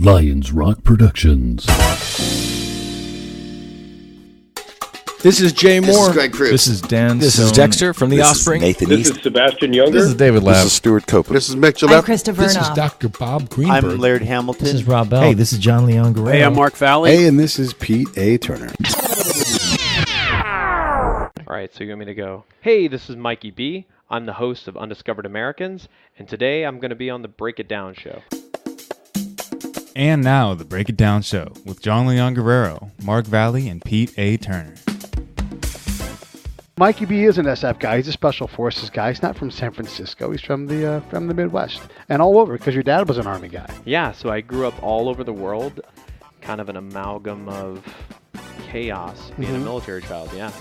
Lions Rock Productions. This is Jay Moore. This is Greg Cruz. This is Dan. This Stone. is Dexter from The This Offspring. is Nathan This East. is Sebastian Younger. This is David Labb. This is Stuart Copeland. This is Mick I'm Gillette. Krista This is Vernoff. Dr. Bob Greenberg. I'm Laird Hamilton. This is Rob Bell. Hey, this is John Leon Guerrero. Hey, I'm Mark Valley. Hey, and this is Pete A. Turner. All right, so you want me to go, hey, this is Mikey Bee. I'm the host of Undiscovered Americans, and today I'm going to be on the Break It Down show. And now, the Break It Down Show with John Leon Guerrero, Mark Valley, and Pete A. Turner. Mikey Bee is an SF guy. He's a special forces guy. He's not from San Francisco. He's from the Midwest and all over because your dad was an Army guy. Yeah, so I grew up all over the world, kind of an amalgam of chaos, being a military child, yeah.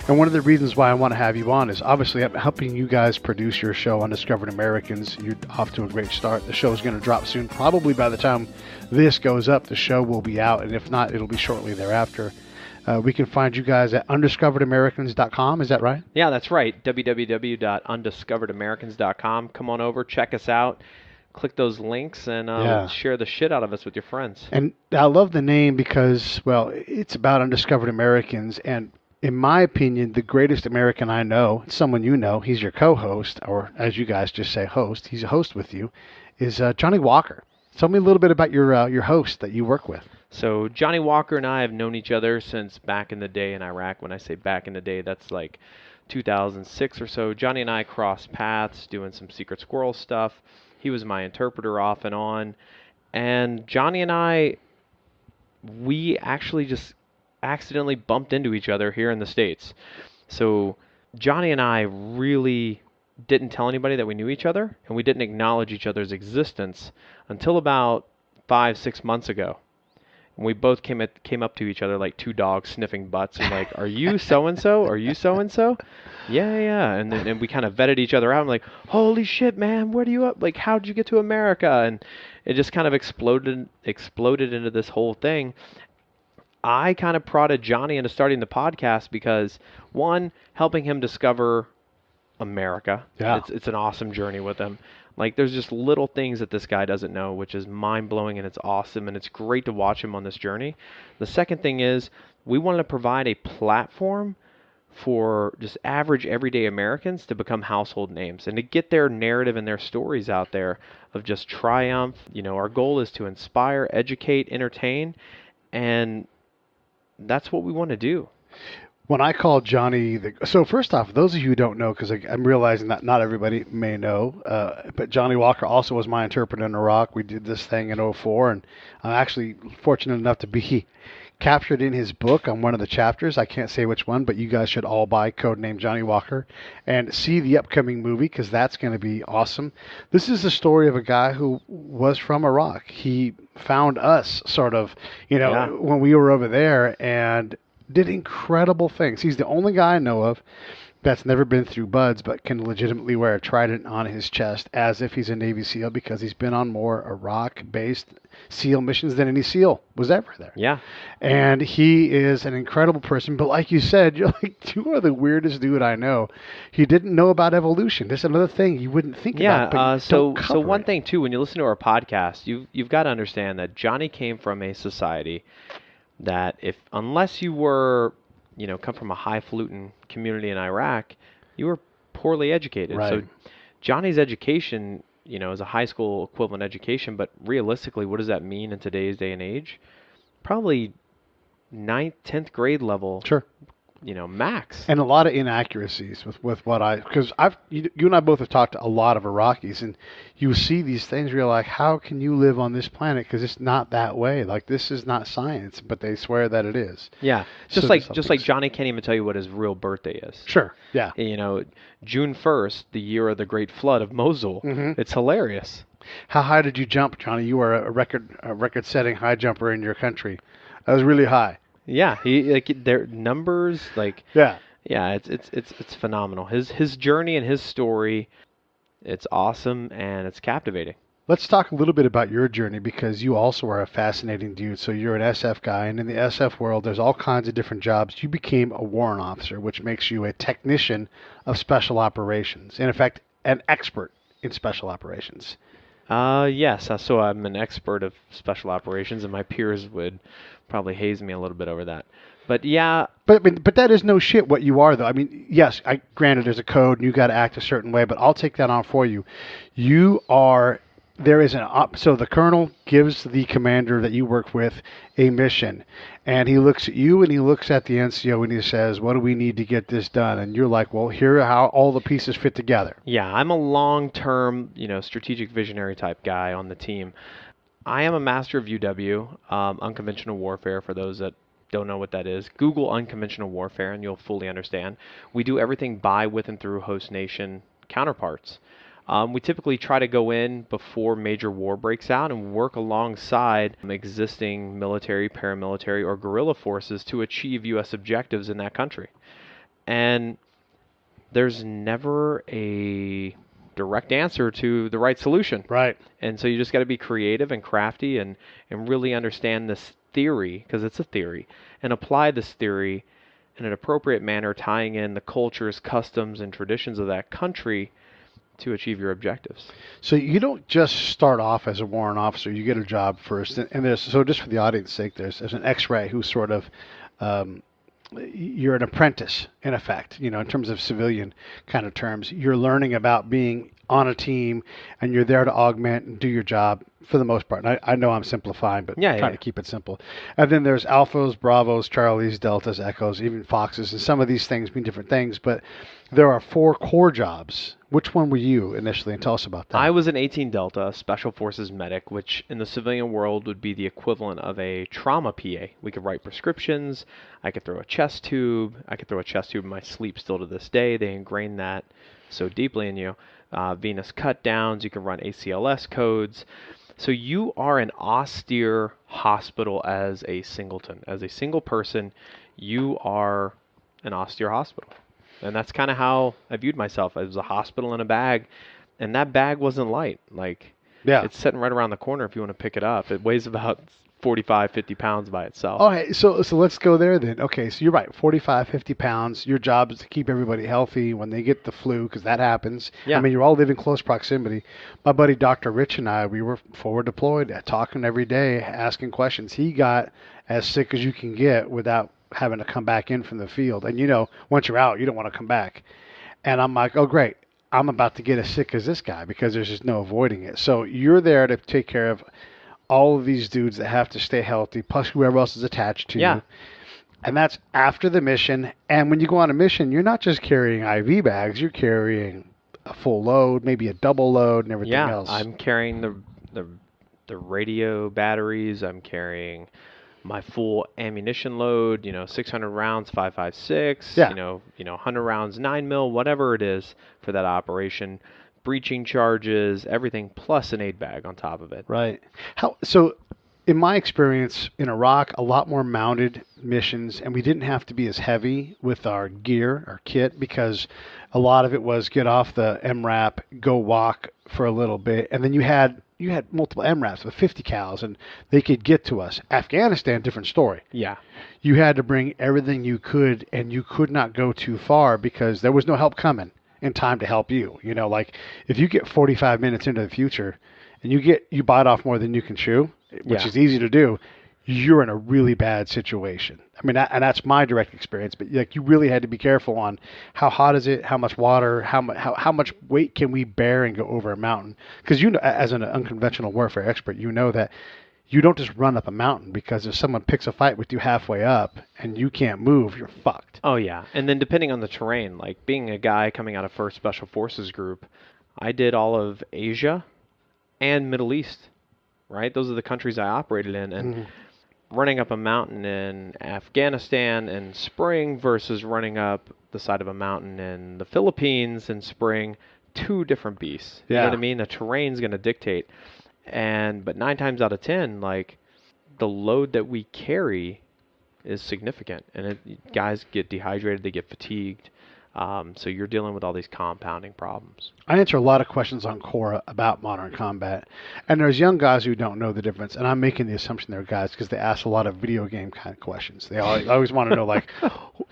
And one of the reasons why I want to have you on is obviously I'm helping you guys produce your show, Undiscovered Americans. You're off to a great start. The show is going to drop soon. Probably by the time this goes up, the show will be out. And if not, it'll be shortly thereafter. We can find you guys at undiscoveredamericans.com. Is that right? Yeah, that's right. www.undiscoveredamericans.com. Come on over, check us out. Click those links and share the shit out of us with your friends. And I love the name because, well, it's about Undiscovered Americans. And in my opinion, the greatest American I know, someone you know, he's your co-host, or as you guys just say, host. He's a host with you, is Johnny Walker. Tell me a little bit about your host that you work with. So Johnny Walker and I have known each other since back in the day in Iraq. When I say back in the day, that's like 2006 or so. Johnny and I crossed paths doing some Secret Squirrel stuff. He was my interpreter off and on. And Johnny and I, we actually just accidentally bumped into each other here in the States. So Johnny and I really didn't tell anybody that we knew each other, and we didn't acknowledge each other's existence until about 5-6 months ago. And we both came up to each other like two dogs sniffing butts and like, are you so-and-so? Are you so-and-so? Yeah. And then we kind of vetted each other out. I'm like, holy shit, man, where do you up? Like, how'd you get to America? And it just kind of exploded into this whole thing. I kind of prodded Johnny into starting the podcast because, one, helping him discover America. Yeah. It's an awesome journey with him. Like, there's just little things that this guy doesn't know, which is mind-blowing, and it's awesome, and it's great to watch him on this journey. The second thing is we wanted to provide a platform for just average, everyday Americans to become household names and to get their narrative and their stories out there of just triumph. You know, our goal is to inspire, educate, entertain, and that's what we want to do. When I called Johnny, so first off, those of you who don't know, because I'm realizing that not everybody may know, but Johnny Walker also was my interpreter in Iraq. We did this thing in 2004, and I'm actually fortunate enough to be captured in his book on one of the chapters. I can't say which one, but you guys should all buy Codename Johnny Walker and see the upcoming movie because that's going to be awesome. This is the story of a guy who was from Iraq. He found us sort of, when we were over there and did incredible things. He's the only guy I know of that's never been through buds but can legitimately wear a trident on his chest as if he's a Navy SEAL because he's been on more Iraq-based SEAL missions than any SEAL was ever there. Yeah. And he is an incredible person. But like you said, you're like, you are the weirdest dude I know. He didn't know about evolution. That's another thing you wouldn't think about. Yeah. So one thing, too, when you listen to our podcast, you've got to understand that Johnny came from a society that unless you were, come from a highfalutin community in Iraq, you were poorly educated. Right. So Johnny's education, is a high school equivalent education, but realistically, what does that mean in today's day and age? Probably 9th, 10th grade level. Sure. Max. And a lot of inaccuracies with what because you and I both have talked to a lot of Iraqis, and you see these things where you're like, how can you live on this planet? Because it's not that way. Like, this is not science, but they swear that it is. Yeah. Just like Johnny can't even tell you what his real birthday is. Sure. Yeah. June 1st, the year of the Great Flood of Mosul. Mm-hmm. It's hilarious. How high did you jump, Johnny? You were a record-setting high jumper in your country. That was really high. Yeah, their numbers, it's phenomenal. His journey and his story, it's awesome and it's captivating. Let's talk a little bit about your journey because you also are a fascinating dude. So you're an SF guy, and in the SF world, there's all kinds of different jobs. You became a warrant officer, which makes you a technician of special operations. In effect, an expert in special operations. Yes. So I'm an expert of special operations, and my peers would probably haze me a little bit over that. But yeah, But I mean, but that is no shit what you are, though. I mean, yes, granted there's a code and you got to act a certain way, but I'll take that on for you. You are there is so the colonel gives the commander that you work with a mission, and he looks at you and he looks at the NCO and he says, "What do we need to get this done?" And you're like, "Well, here are how all the pieces fit together." yeah, I'm a long-term, strategic visionary type guy on the team. I am a master of UW, unconventional warfare. For those that don't know what that is, Google unconventional warfare and you'll fully understand. We do everything by, with, and through host nation counterparts. We typically try to go in before major war breaks out and work alongside existing military, paramilitary, or guerrilla forces to achieve U.S. objectives in that country. And there's never a direct answer to the right solution. Right. And so you just got to be creative and crafty and really understand this theory, because it's a theory, and apply this theory in an appropriate manner, tying in the cultures, customs, and traditions of that country to achieve your objectives. So you don't just start off as a warrant officer. You get a job first, and there's so just for the audience's sake, there's an X-ray who sort of you're an apprentice in effect. In terms of civilian kind of terms, you're learning about being on a team, and you're there to augment and do your job for the most part. And I know I'm simplifying, but trying to keep it simple. And then there's alphas, bravos, charlies, deltas, echoes, even foxes, and some of these things mean different things. But there are 4 core jobs. Which one were you initially? And tell us about that. I was an 18 Delta Special Forces medic, which in the civilian world would be the equivalent of a trauma PA. We could write prescriptions. I could throw a chest tube. I could throw a chest tube in my sleep still to this day. They ingrain that so deeply in you. Venous cut downs. You can run ACLS codes. So you are an austere hospital as a singleton. As a single person, you are an austere hospital. And that's kind of how I viewed myself, as a hospital in a bag. And that bag wasn't light. It's sitting right around the corner if you want to pick it up. It weighs about 45, 50 pounds by itself. Okay, so let's go there then. Okay, so you're right, 45, 50 pounds. Your job is to keep everybody healthy when they get the flu, because that happens. Yeah. I mean, you're all living close proximity. My buddy Dr. Rich and I, we were forward deployed, talking every day, asking questions. He got as sick as you can get without having to come back in from the field. And once you're out, you don't want to come back. And I'm like, oh, great. I'm about to get as sick as this guy, because there's just no avoiding it. So you're there to take care of all of these dudes that have to stay healthy, plus whoever else is attached to you. And that's after the mission. And when you go on a mission, you're not just carrying IV bags, you're carrying a full load, maybe a double load, and everything else. Yeah, I'm carrying the radio batteries. I'm carrying my full ammunition load, 600 rounds, 5.56, 100 rounds, 9mm, whatever it is for that operation. Breaching charges, everything, plus an aid bag on top of it. Right. So in my experience in Iraq, a lot more mounted missions, and we didn't have to be as heavy with our gear, our kit, because a lot of it was get off the MRAP, go walk for a little bit, and then you had multiple MRAPs with 50 cals, and they could get to us. Afghanistan, different story. Yeah. You had to bring everything you could, and you could not go too far because there was no help coming in time to help you. Like if you get 45 minutes into the future and you bite off more than you can chew, which is easy to do, you're in a really bad situation. I mean, and that's my direct experience, but you really had to be careful on how hot is it, how much water, how much weight can we bear and go over a mountain. Because as an unconventional warfare expert, you know that you don't just run up a mountain, because if someone picks a fight with you halfway up and you can't move, you're fucked. Oh, yeah. And then depending on the terrain, like being a guy coming out of 1st Special Forces Group, I did all of Asia and Middle East, right? Those are the countries I operated in. And running up a mountain in Afghanistan in spring versus running up the side of a mountain in the Philippines in spring, 2 different beasts. You know what I mean? The terrain's going to dictate. But 9 times out of 10, the load that we carry is significant, and guys get dehydrated, they get fatigued. So you're dealing with all these compounding problems. I answer a lot of questions on Quora about modern combat, and there's young guys who don't know the difference, and I'm making the assumption they're guys because they ask a lot of video game kind of questions. They always want to know, like,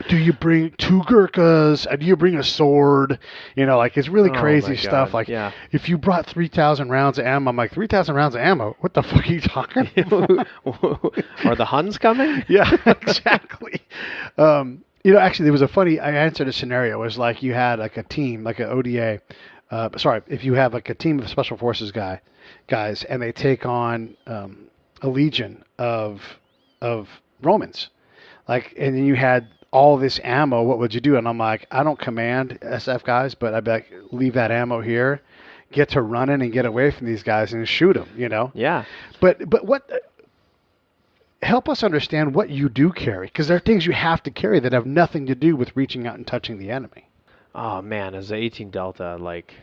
do you bring 2 Gurkhas? Do you bring a sword? You know, like, it's really crazy stuff. Like, if you brought 3,000 rounds of ammo, I'm like, 3,000 rounds of ammo? What the fuck are you talking about? Are the Huns coming? Yeah, exactly. You know, actually, there was I answered a scenario. It was like you had like a team, like an ODA. If you have like a team of special forces guys, and they take on a legion of Romans, like, and then you had all this ammo. What would you do? And I'm like, I don't command SF guys, but I'd be like, leave that ammo here, get to running and get away from these guys and shoot them. You know? Yeah. But what? Help us understand what you do carry, because there are things you have to carry that have nothing to do with reaching out and touching the enemy. Oh man, as an 18 Delta, like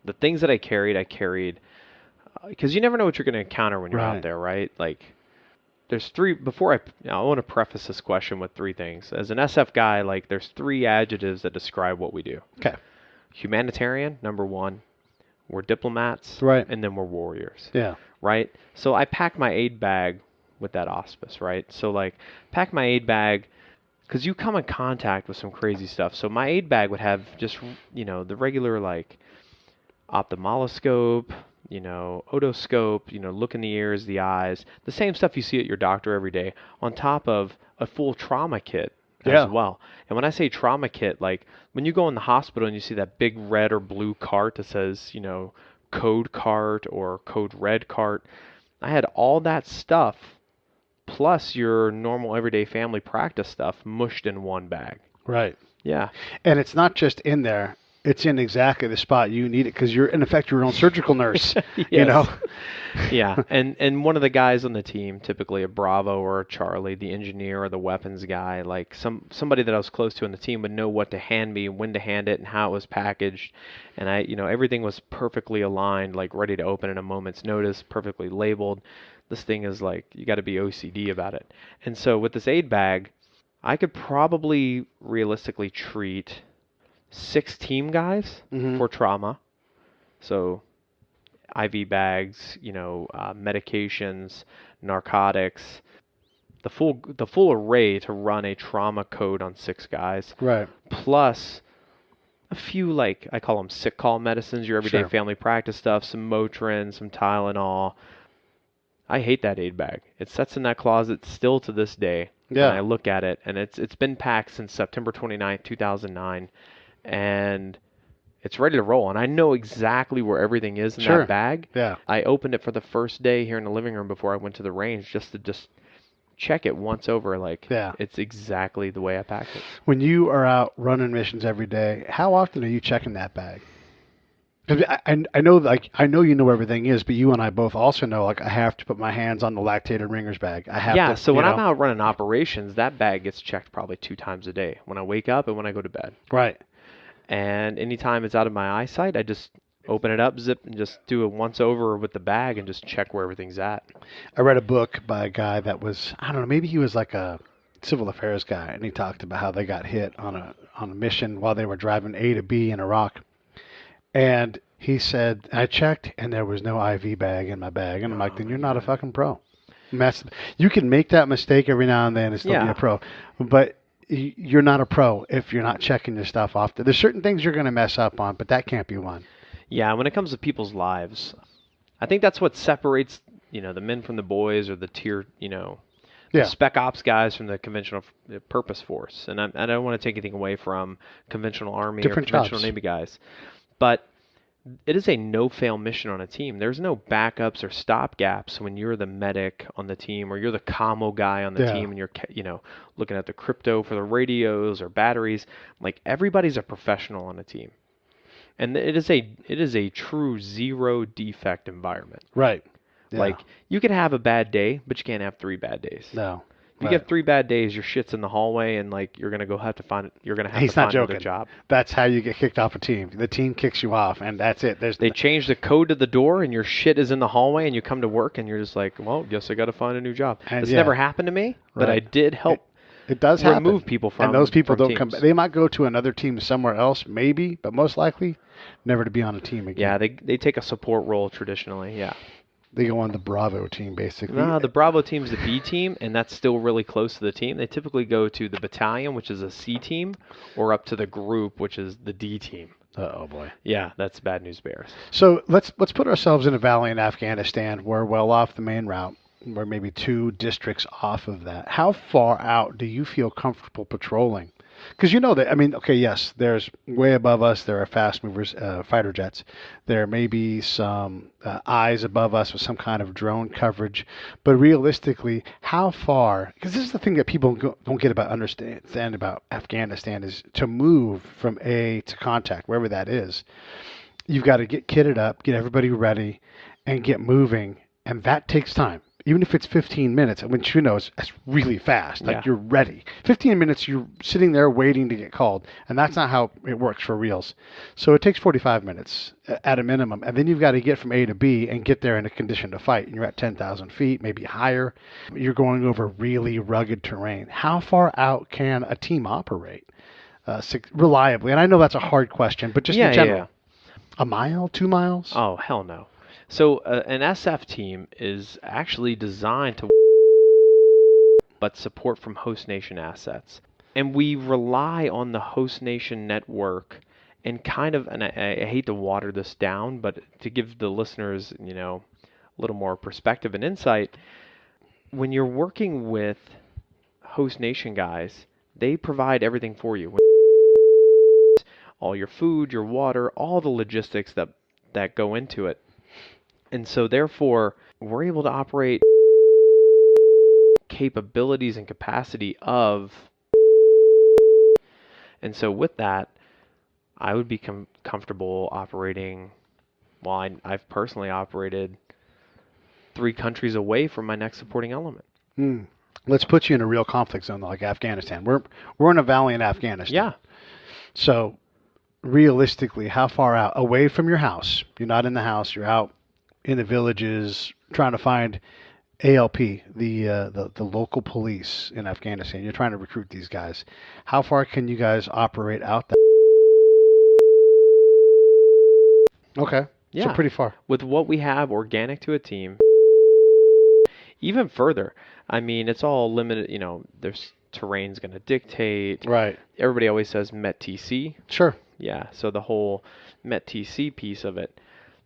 the things that I carried because you never know what you're going to encounter when you're out there, right? Like there's 3 I want to preface this question with 3 things. As an SF guy, like there's 3 adjectives that describe what we do. Okay. Humanitarian, number 1. We're diplomats, right, and then we're warriors. Yeah. Right? So I pack my aid bag with that auspice, right? So like pack my aid bag because you come in contact with some crazy stuff. So my aid bag would have just, you know, the regular like ophthalmoscope, you know, otoscope, you know, look in the ears, the eyes, the same stuff you see at your doctor every day, on top of a full trauma kit as well. And when I say trauma kit, like when you go in the hospital and you see that big red or blue cart that says, you know, code cart or code red cart, I had all that stuff plus your normal everyday family practice stuff mushed in one bag. Right. Yeah. And it's not just in there. It's in exactly the spot you need it because you're, in effect, your own surgical nurse. You know? Yeah. And one of the guys on the team, typically a Bravo or a Charlie, the engineer or the weapons guy, like somebody that I was close to on the team would know what to hand me, when to hand it, and how it was packaged. And everything was perfectly aligned, like ready to open in a moment's notice, perfectly labeled. This thing is like, you got to be OCD about it. And so with this aid bag, I could probably realistically treat 6 team guys for trauma. So IV bags, medications, narcotics, the full array to run a trauma code on 6 guys. Right. Plus a few, like, I call them sick call medicines, your everyday family practice stuff, some Motrin, some Tylenol. I hate that aid bag. It sits in that closet still to this day. Yeah. And I look at it, and it's been packed since September 29th, 2009, and it's ready to roll. And I know exactly where everything is in that bag. Yeah. I opened it for the first day here in the living room before I went to the range just to check it once over. Like, it's exactly the way I packed it. When you are out running missions every day, how often are you checking that bag? I know, like, I know you know where everything is, but you and I both also know, like, I have to put my hands on the lactated ringers bag. I have to. So when I'm out running operations, that bag gets checked probably 2 times a day, when I wake up and when I go to bed. Right. And anytime it's out of my eyesight, I just open it up, zip, and just do a once over with the bag and just check where everything's at. I read a book by a guy that was, I don't know, maybe he was like a civil affairs guy, and he talked about how they got hit on a mission while they were driving A to B in Iraq. And he said, I checked, and there was no IV bag in my bag. And I'm like, then you're not a fucking pro. You can make that mistake every now and then and still be a pro. But you're not a pro if you're not checking your stuff off. There's certain things you're going to mess up on, but that can't be one. Yeah, when it comes to people's lives, I think that's what separates, the men from the boys, or the tier, the spec ops guys from the conventional purpose force. And I don't want to take anything away from conventional Army or conventional Navy guys. But it is a no-fail mission on a team. There's no backups or stopgaps when you're the medic on the team, or you're the commo guy on the team, and you're, looking at the crypto for the radios or batteries. Like, everybody's a professional on a team, and it is a true zero defect environment. Right. Yeah. Like, you can have a bad day, but you can't have 3 bad days. No. If you get 3 bad days, your shit's in the hallway, and like you're gonna have to find another job. That's how you get kicked off a team. The team kicks you off, and that's it. They change the code to the door, and your shit is in the hallway, and you come to work, and you're just like, well, guess I got to find a new job. This never happened to me, but I did help It does happen. remove people from and those people from don't come teams. back. They might go to another team somewhere else, maybe, but most likely never to be on a team again. Yeah, they take a support role traditionally. Yeah. They go on the Bravo team, basically. No, the Bravo team's the B team, and that's still really close to the team. They typically go to the battalion, which is a C team, or up to the group, which is the D team. Oh boy. Yeah, that's bad news bears. So let's put ourselves in a valley in Afghanistan. We're well off the main route. We're maybe 2 districts off of that. How far out do you feel comfortable patrolling? Because you know that, I mean, okay, yes, there's way above us, there are fast movers, fighter jets. There may be some eyes above us with some kind of drone coverage. But realistically, how far, because this is the thing that people don't get about understand about Afghanistan, is to move from A to contact, wherever that is. You've got to get kitted up, get everybody ready, and get moving. And that takes time. Even if it's 15 minutes, which you know is really fast, like Yeah. you're ready. 15 minutes, you're sitting there waiting to get called, and that's not how it works for reals. So it takes 45 minutes at a minimum, and then you've got to get from A to B and get there in a condition to fight. And you're at 10,000 feet, maybe higher. You're going over really rugged terrain. How far out can a team operate reliably? And I know that's a hard question, but just in general. A mile, 2 miles? Oh, hell no. So an SF team is actually designed to but support from host nation assets. And we rely on the host nation network and kind of, and I hate to water this down, but to give the listeners, you know, a little more perspective and insight, when you're working with host nation guys, they provide everything for you. All your food, your water, all the logistics that go into it. And so therefore, we're able to operate capabilities and capacity of. And so with that, I would be comfortable operating, well, I've personally operated 3 countries away from my next supporting element. Let's put you in a real conflict zone like Afghanistan. We're in a valley in Afghanistan. Yeah. So realistically, how far out away from your house? You're not in the house. You're out in the villages trying to find ALP, the local police in Afghanistan. You're trying to recruit these guys. How far can you guys operate out there? Okay. Yeah. So pretty far. With what we have organic to a team, even further, I mean, it's all limited, you know, there's terrain's going to dictate. Right. Everybody always says MET-TC. Sure. Yeah, so the whole MET-TC piece of it,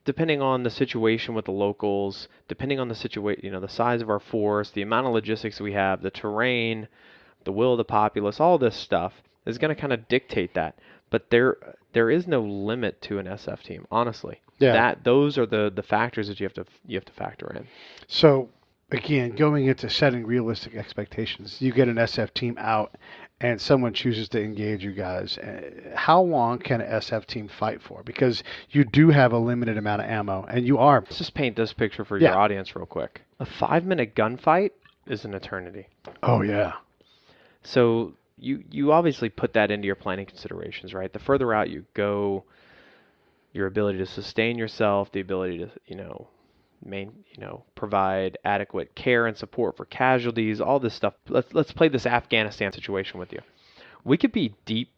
depending on the situation with the locals, depending on the situation, you know, the size of our force, the amount of logistics we have, the terrain, the will of the populace, all this stuff is going to kind of dictate that. But there is no limit to an SF team, honestly. Yeah. Those are the factors that you have to factor in. So again, going into setting realistic expectations, you get an SF team out and someone chooses to engage you guys. How long can an SF team fight for? Because you do have a limited amount of ammo, and you are. Let's just paint this picture for your audience real quick. A 5-minute gunfight is an eternity. Oh, yeah. So you obviously put that into your planning considerations, right? The further out you go, your ability to sustain yourself, the ability to, provide adequate care and support for casualties, all this stuff. Let's play this Afghanistan situation with you. We could be deep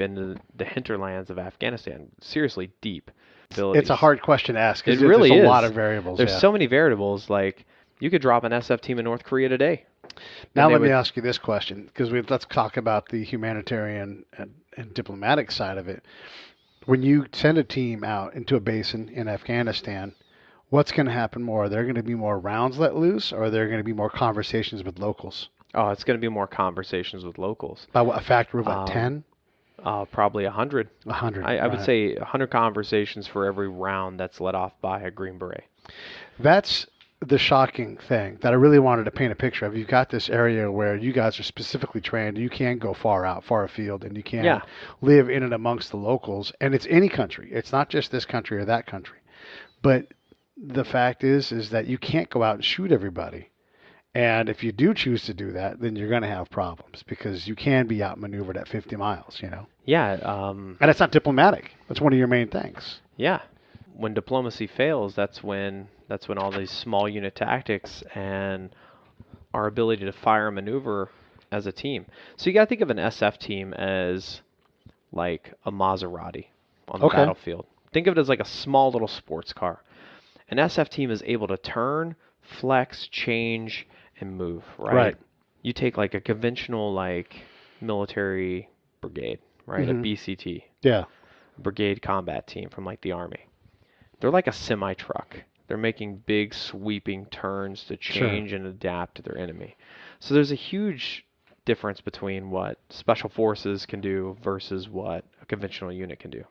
into the hinterlands of Afghanistan, seriously deep. It's a hard question to ask because it really there's is. A lot of variables. There's so many variables. Like you could drop an SF team in North Korea today. Now let me ask you this question, because let's talk about the humanitarian and diplomatic side of it. When you send a team out into a basin in Afghanistan, what's going to happen more? Are there going to be more rounds let loose, or are there going to be more conversations with locals? Oh, it's going to be more conversations with locals. By what, a factor of what, 10? Probably 100. 100. I would say 100 conversations for every round that's let off by a Green Beret. That's the shocking thing that I really wanted to paint a picture of. You've got this area where you guys are specifically trained. You can go far afield, and you can live in and amongst the locals. And it's any country. It's not just this country or that country. But the fact is that you can't go out and shoot everybody. And if you do choose to do that, then you're going to have problems because you can be outmaneuvered at 50 miles, you know? Yeah. And it's not diplomatic. That's one of your main things. Yeah. When diplomacy fails, that's when all these small unit tactics and our ability to fire and maneuver as a team. So you got to think of an SF team as like a Maserati on the battlefield. Think of it as like a small little sports car. An SF team is able to turn, flex, change, and move, right? You take like a conventional like military brigade, right? A BCT. Yeah. Brigade combat team from like the Army. They're like a semi-truck. They're making big sweeping turns to change and adapt to their enemy. So there's a huge difference between what special forces can do versus what a conventional unit can do.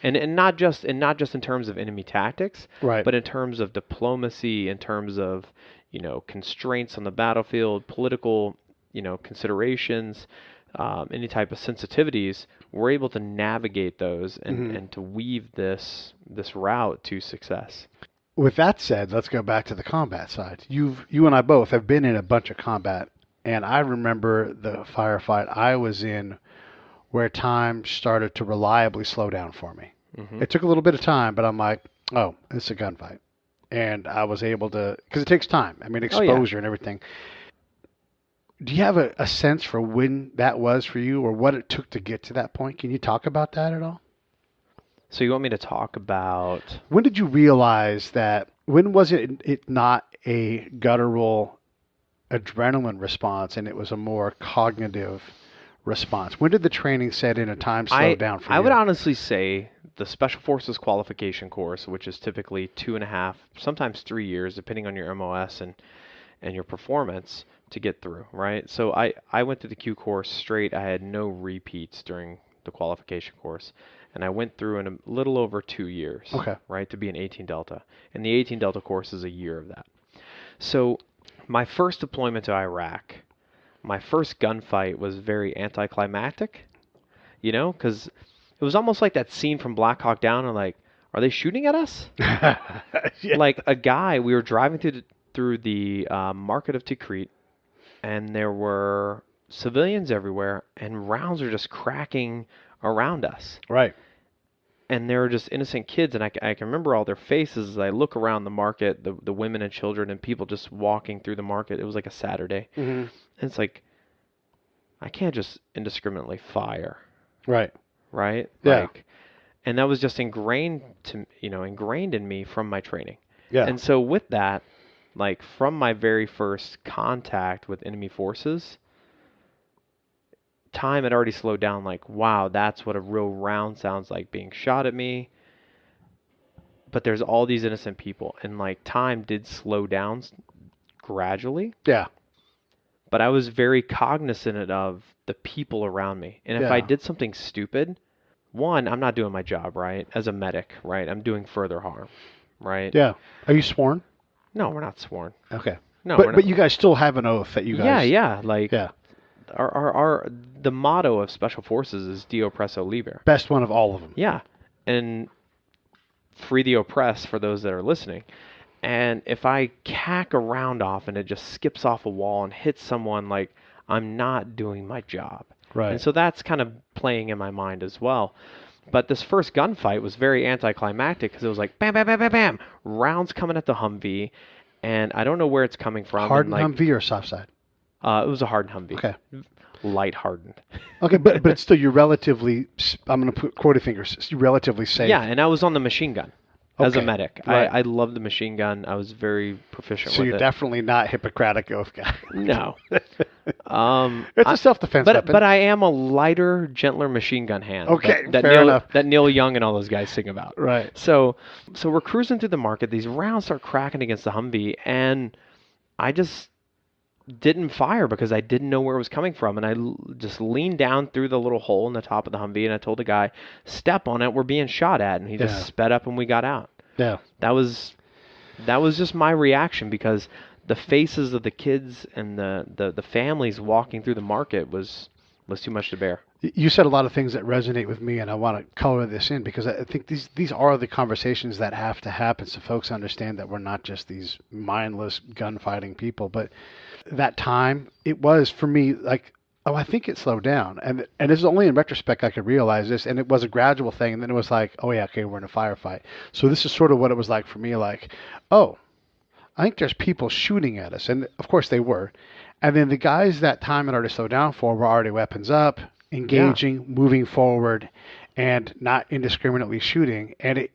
And not just in terms of enemy tactics, but in terms of diplomacy, in terms of, constraints on the battlefield, political, considerations, any type of sensitivities. We're able to navigate those and to weave this route to success. With that said, let's go back to the combat side. You and I both have been in a bunch of combat, and I remember the firefight I was in where time started to reliably slow down for me. It took a little bit of time, but I'm like, oh, it's a gunfight. And I was able to, because it takes time. I mean, exposure and everything. Do you have a sense for when that was for you or what it took to get to that point? Can you talk about that at all? So you want me to talk about... When did you realize that, when was it not a guttural adrenaline response and it was a more cognitive response? When did the training set in, a time slow down for you? I would honestly say the Special Forces qualification course, which is typically 2.5, sometimes 3 years, depending on your MOS and your performance to get through, right? So I went through the Q course straight. I had no repeats during the qualification course. And I went through in a little over 2 years, right, to be an 18 Delta. And the 18 Delta course is a year of that. So my first deployment to Iraq, my first gunfight was very anticlimactic, because it was almost like that scene from Black Hawk Down, and like, are they shooting at us? Like a guy, we were driving through the market of Tikrit, and there were civilians everywhere, and rounds are just cracking around us. Right. And they were just innocent kids, and I can remember all their faces as I look around the market, the women and children and people just walking through the market. It was like a Saturday. And it's like, I can't just indiscriminately fire. Right. Right? Yeah. And that was just ingrained in me from my training. Yeah. And so with that, like from my very first contact with enemy forces, time had already slowed down. Like, wow, that's what a real round sounds like being shot at me. But there's all these innocent people, and like time did slow down gradually. Yeah. But I was very cognizant of the people around me. And if I did something stupid, one, I'm not doing my job right as a medic, right? I'm doing further harm, right? Yeah. Are you sworn? No, we're not sworn. Okay. No, but you guys still have an oath that you guys. Yeah. Like. Yeah. The motto of Special Forces is De Oppresso Liber. Best one of all of them. Yeah. And free the oppressed for those that are listening. And if I cack a round off and it just skips off a wall and hits someone, like, I'm not doing my job. Right. And so that's kind of playing in my mind as well. But this first gunfight was very anticlimactic because it was like bam, bam, bam, bam, bam. Rounds coming at the Humvee. And I don't know where it's coming from. Hardened Humvee or soft side? It was a hardened Humvee. Okay. Light hardened. Okay, but it's still, you're relatively, I'm going to put quoted fingers, you're relatively safe. Yeah, and I was on the machine gun as a medic. Right. I love the machine gun. I was very proficient with it. So you're definitely not Hippocratic Oath guy. No. It's a self-defense weapon. But I am a lighter, gentler machine gun hand. Okay, fair enough. That Neil Young and all those guys sing about. Right. So we're cruising through the market. These rounds start cracking against the Humvee, and I just didn't fire because I didn't know where it was coming from, and I just leaned down through the little hole in the top of the Humvee, and I told the guy, step on it, we're being shot at, and he just sped up and we got out. Yeah. That was just my reaction, because the faces of the kids and the families walking through the market was too much to bear. You said a lot of things that resonate with me, and I want to color this in because I think these are the conversations that have to happen so folks understand that we're not just these mindless gunfighting people. But that time, it was for me like, oh, I think it slowed down. And this is only in retrospect I could realize this, and it was a gradual thing. And then it was like, oh yeah, okay, we're in a firefight. So this is sort of what it was like for me, like, oh, I think there's people shooting at us. And of course they were. And then the guys that time had already slowed down for were already weapons up, engaging, moving forward, and not indiscriminately shooting. And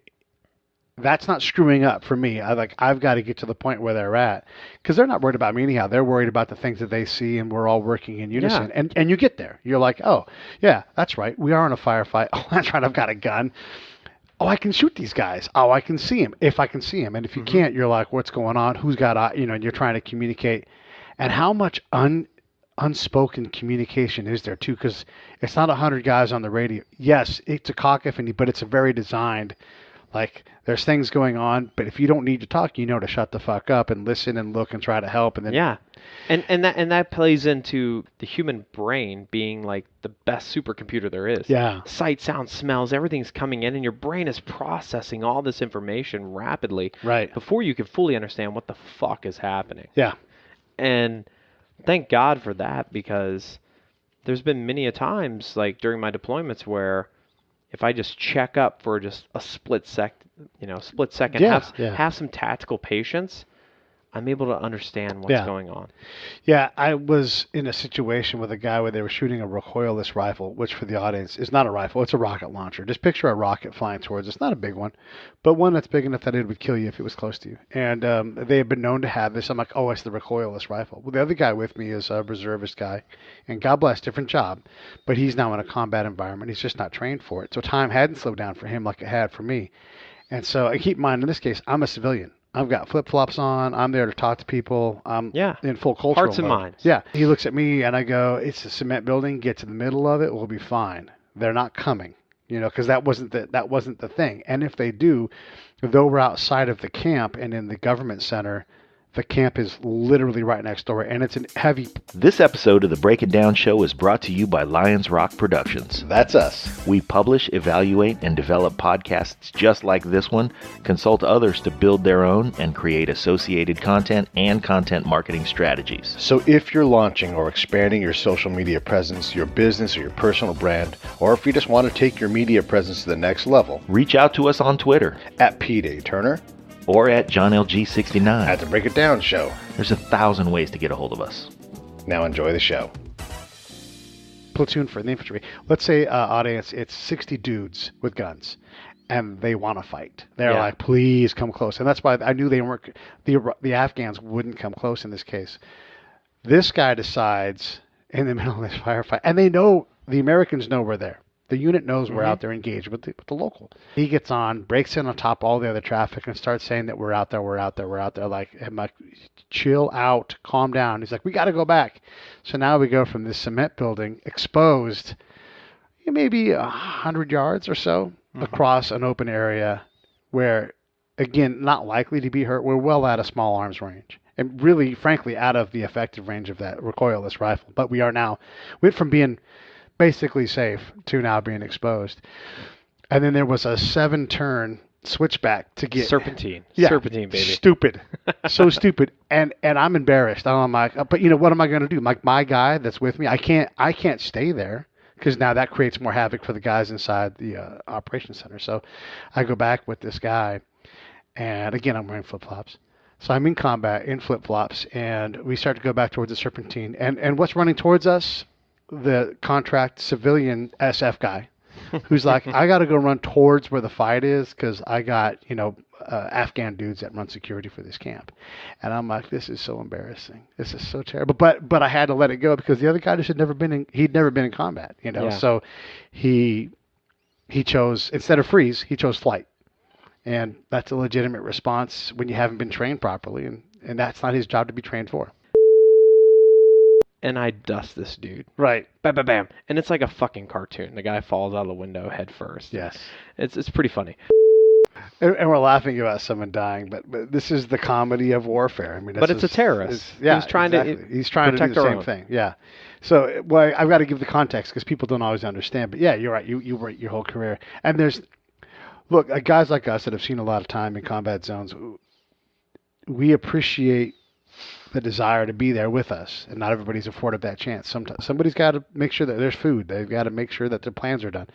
that's not screwing up for me. I've got to get to the point where they're at, because they're not worried about me anyhow. They're worried about the things that they see, and we're all working in unison. Yeah. And you get there. You're like, oh, yeah, that's right. We are in a firefight. Oh, that's right. I've got a gun. Oh, I can shoot these guys. Oh, I can see them if I can see them. And if you can't, you're like, what's going on? Who's got, and you're trying to communicate. And how much unspoken communication is there, too? Because it's not 100 guys on the radio. Yes, it's a cacophony, but it's a very designed, like, there's things going on, but if you don't need to talk, you know to shut the fuck up and listen and look and try to help. And then and that plays into the human brain being like the best supercomputer there is. Yeah. Sight, sound, smells, everything's coming in, and your brain is processing all this information rapidly before you can fully understand what the fuck is happening. Yeah. And thank God for that, because there's been many a times, like during my deployments, where if I just check up for just a split second, have some tactical patience, I'm able to understand what's going on. Yeah, I was in a situation with a guy where they were shooting a recoilless rifle, which for the audience is not a rifle, it's a rocket launcher. Just picture a rocket flying towards us. Not a big one, but one that's big enough that it would kill you if it was close to you. And they have been known to have this. I'm like, oh, it's the recoilless rifle. Well, the other guy with me is a reservist guy, and God bless, different job, but he's now in a combat environment. He's just not trained for it. So time hadn't slowed down for him like it had for me. And so, and keep in mind, in this case, I'm a civilian. I've got flip-flops on. I'm there to talk to people. I'm in full cultural Hearts and mode. minds. Yeah. He looks at me, and I go, it's a cement building. Get to the middle of it. We'll be fine. They're not coming, because that wasn't the thing. And if they do, though we're outside of the camp and in the government center, the camp is literally right next door, and it's a heavy... This episode of the Break It Down Show is brought to you by Lions Rock Productions. That's us. We publish, evaluate, and develop podcasts just like this one, consult others to build their own, and create associated content and content marketing strategies. So if you're launching or expanding your social media presence, your business, or your personal brand, or if you just want to take your media presence to the next level, reach out to us on Twitter at Pete A. Turner, or at JohnLG69. at the Break It Down Show. There's 1,000 ways to get a hold of us. Now enjoy the show. platoon for the infantry. Let's say, audience, it's 60 dudes with guns, and they want to fight. They're like, please come close. And that's why I knew they weren't, the Afghans wouldn't come close in this case. This guy decides in the middle of this firefight, and they know, the Americans know we're there. The unit knows we're out there engaged with the local. He gets on, breaks in on top of all the other traffic, and starts saying that we're out there. Like, I'm like, chill out, calm down. He's like, we got to go back. So now we go from this cement building, exposed, maybe 100 yards or so, across an open area where, again, not likely to be hurt. We're well out of small arms range. And really, frankly, out of the effective range of that recoilless rifle. But we are now, went from being basically safe to now being exposed. And then there was a 7-turn switchback to get Serpentine, baby. Stupid. So stupid. And I'm embarrassed. I'm like, but what am I going to do? Like, my guy that's with me, I can't stay there, because now that creates more havoc for the guys inside the operations center. So I go back with this guy, and again, I'm wearing flip-flops. So I'm in combat in flip-flops, and we start to go back towards the Serpentine. And what's running towards us? The contract civilian SF guy, who's like, I got to go run towards where the fight is, because I got, Afghan dudes that run security for this camp. And I'm like, this is so embarrassing. This is so terrible. But I had to let it go, because the other guy just he'd never been in combat, So he chose, instead of freeze, he chose flight. And that's a legitimate response when you haven't been trained properly, and that's not his job to be trained for. And I dust this dude. Right. Bam, bam, bam. And it's like a fucking cartoon. The guy falls out of the window head first. Yes. It's pretty funny. And we're laughing about someone dying, but this is the comedy of warfare. I mean, but it's a terrorist. He's trying to do the same thing. Yeah. So, I've got to give the context, because people don't always understand. But yeah, you're right. You worked your whole career, and look, guys like us that have seen a lot of time in combat zones, we appreciate the desire to be there with us, and not everybody's afforded that chance. Somebody's got to make sure that there's food. They've got to make sure that the plans are done.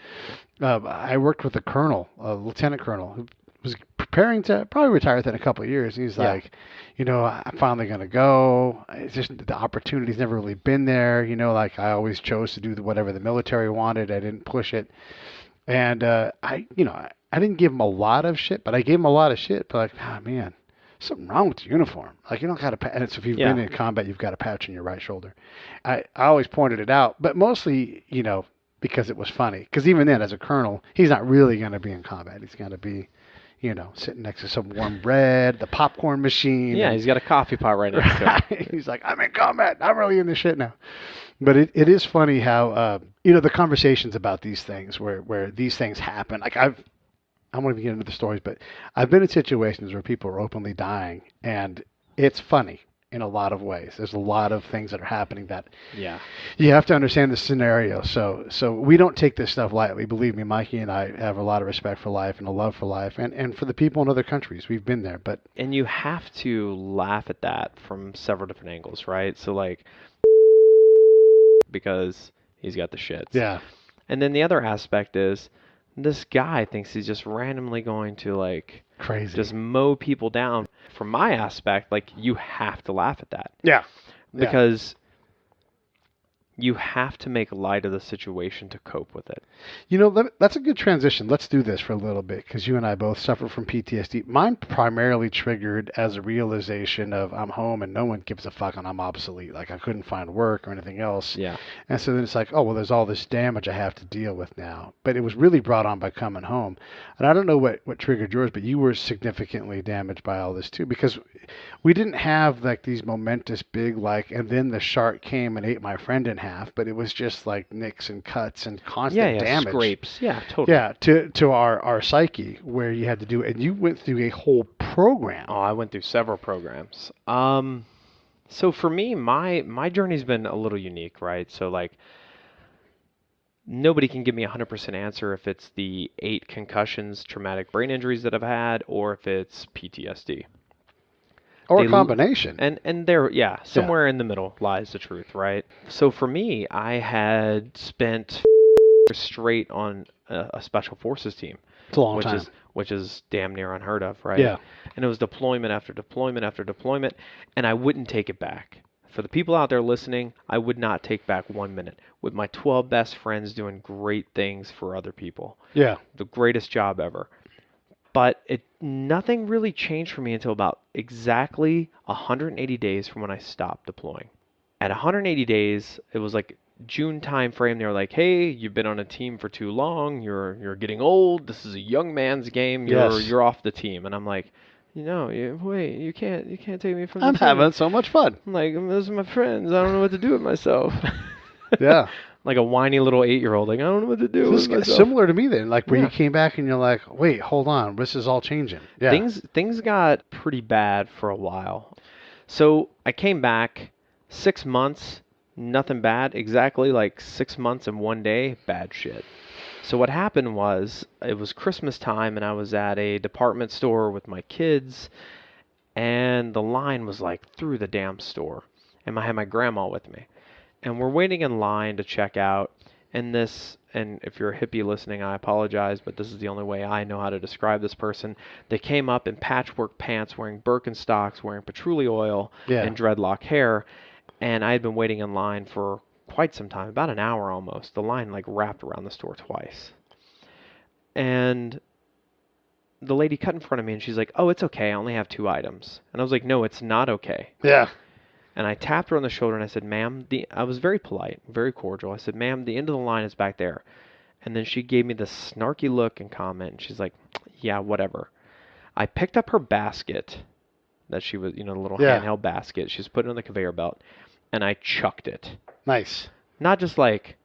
I worked with a lieutenant colonel, who was preparing to probably retire within a couple of years. He's like, I'm finally going to go. It's just the opportunity's never really been there. Like I always chose to do whatever the military wanted. I didn't push it. And I didn't give him a lot of shit, but I gave him a lot of shit. But like, man, something wrong with the uniform. Like you don't got a and it's if you've been in combat, you've got a patch on your right shoulder. I always pointed it out, but mostly, because it was funny. Because even then, as a colonel, he's not really going to be in combat. He's going to be, sitting next to some warm bread, the popcorn machine. Yeah, he's got a coffee pot right next to him. He's like, I'm in combat. I'm really in this shit now. But it is funny how, the conversations about these things, where these things happen. Like I won't even get into the stories, but I've been in situations where people are openly dying, and it's funny in a lot of ways. There's a lot of things that are happening that you have to understand the scenario. So we don't take this stuff lightly. Believe me, Mikey and I have a lot of respect for life and a love for life and for the people in other countries. We've been there. And you have to laugh at that from several different angles, right? So like, because he's got the shits. Yeah. And then the other aspect is this guy thinks he's just randomly going to like crazy just mow people down. From my aspect, like you have to laugh at that. Yeah. Because you have to make light of the situation to cope with it. That's a good transition. Let's do this for a little bit because you and I both suffer from PTSD. Mine primarily triggered as a realization of I'm home and no one gives a fuck and I'm obsolete. Like I couldn't find work or anything else. Yeah. And so then it's like, oh, well, there's all this damage I have to deal with now. But it was really brought on by coming home. And I don't know what triggered yours, but you were significantly damaged by all this too because we didn't have like these momentous big and then the shark came and ate my friend in half. But it was just like nicks and cuts and constant damage. Scrapes. Yeah, totally. Yeah, to our psyche where you had to do it. And you went through a whole program. Oh, I went through several programs. So for me, my journey's been a little unique, right? So like nobody can give me a 100% answer if it's the 8 concussions, traumatic brain injuries that I've had, or if it's PTSD. Or a combination. And there, somewhere in the middle lies the truth, right? So for me, I had spent straight on a special forces team. It's a long time. Which is damn near unheard of, right? Yeah. And it was deployment after deployment after deployment, and I wouldn't take it back. For the people out there listening, I would not take back 1 minute. With my 12 best friends doing great things for other people. Yeah. The greatest job ever. But nothing really changed for me until about exactly 180 days from when I stopped deploying. At 180 days, it was like June time frame. They were like, "Hey, you've been on a team for too long. You're getting old. This is a young man's game. You're off the team." And I'm like, wait, you can't take me from the team. I'm having so much fun. I'm like, those are my friends. I don't know what to do with myself. Yeah. Like a whiny little 8-year-old. Like, I don't know what to do with myself. Similar to me then. Like where you came back and you're like, wait, hold on. This is all changing. Yeah. Things got pretty bad for a while. So I came back 6 months, nothing bad. Exactly like 6 months and 1 day, bad shit. So what happened was it was Christmas time and I was at a department store with my kids and the line was like through the damn store. And I had my grandma with me. And we're waiting in line to check out, and if you're a hippie listening, I apologize, but this is the only way I know how to describe this person. They came up in patchwork pants, wearing Birkenstocks, wearing patchouli oil, and dreadlock hair, and I had been waiting in line for quite some time, about an hour almost. The line like wrapped around the store twice. And the lady cut in front of me, and she's like, "Oh, it's okay, I only have 2 items." And I was like, "No, it's not okay." Yeah. And I tapped her on the shoulder and I said, "Ma'am," I was very polite, very cordial. I said, "Ma'am, the end of the line is back there." And then she gave me this snarky look and comment. And she's like, "Yeah, whatever." I picked up her basket that she was, the little handheld basket. She's putting it on the conveyor belt. And I chucked it. Nice. Not just like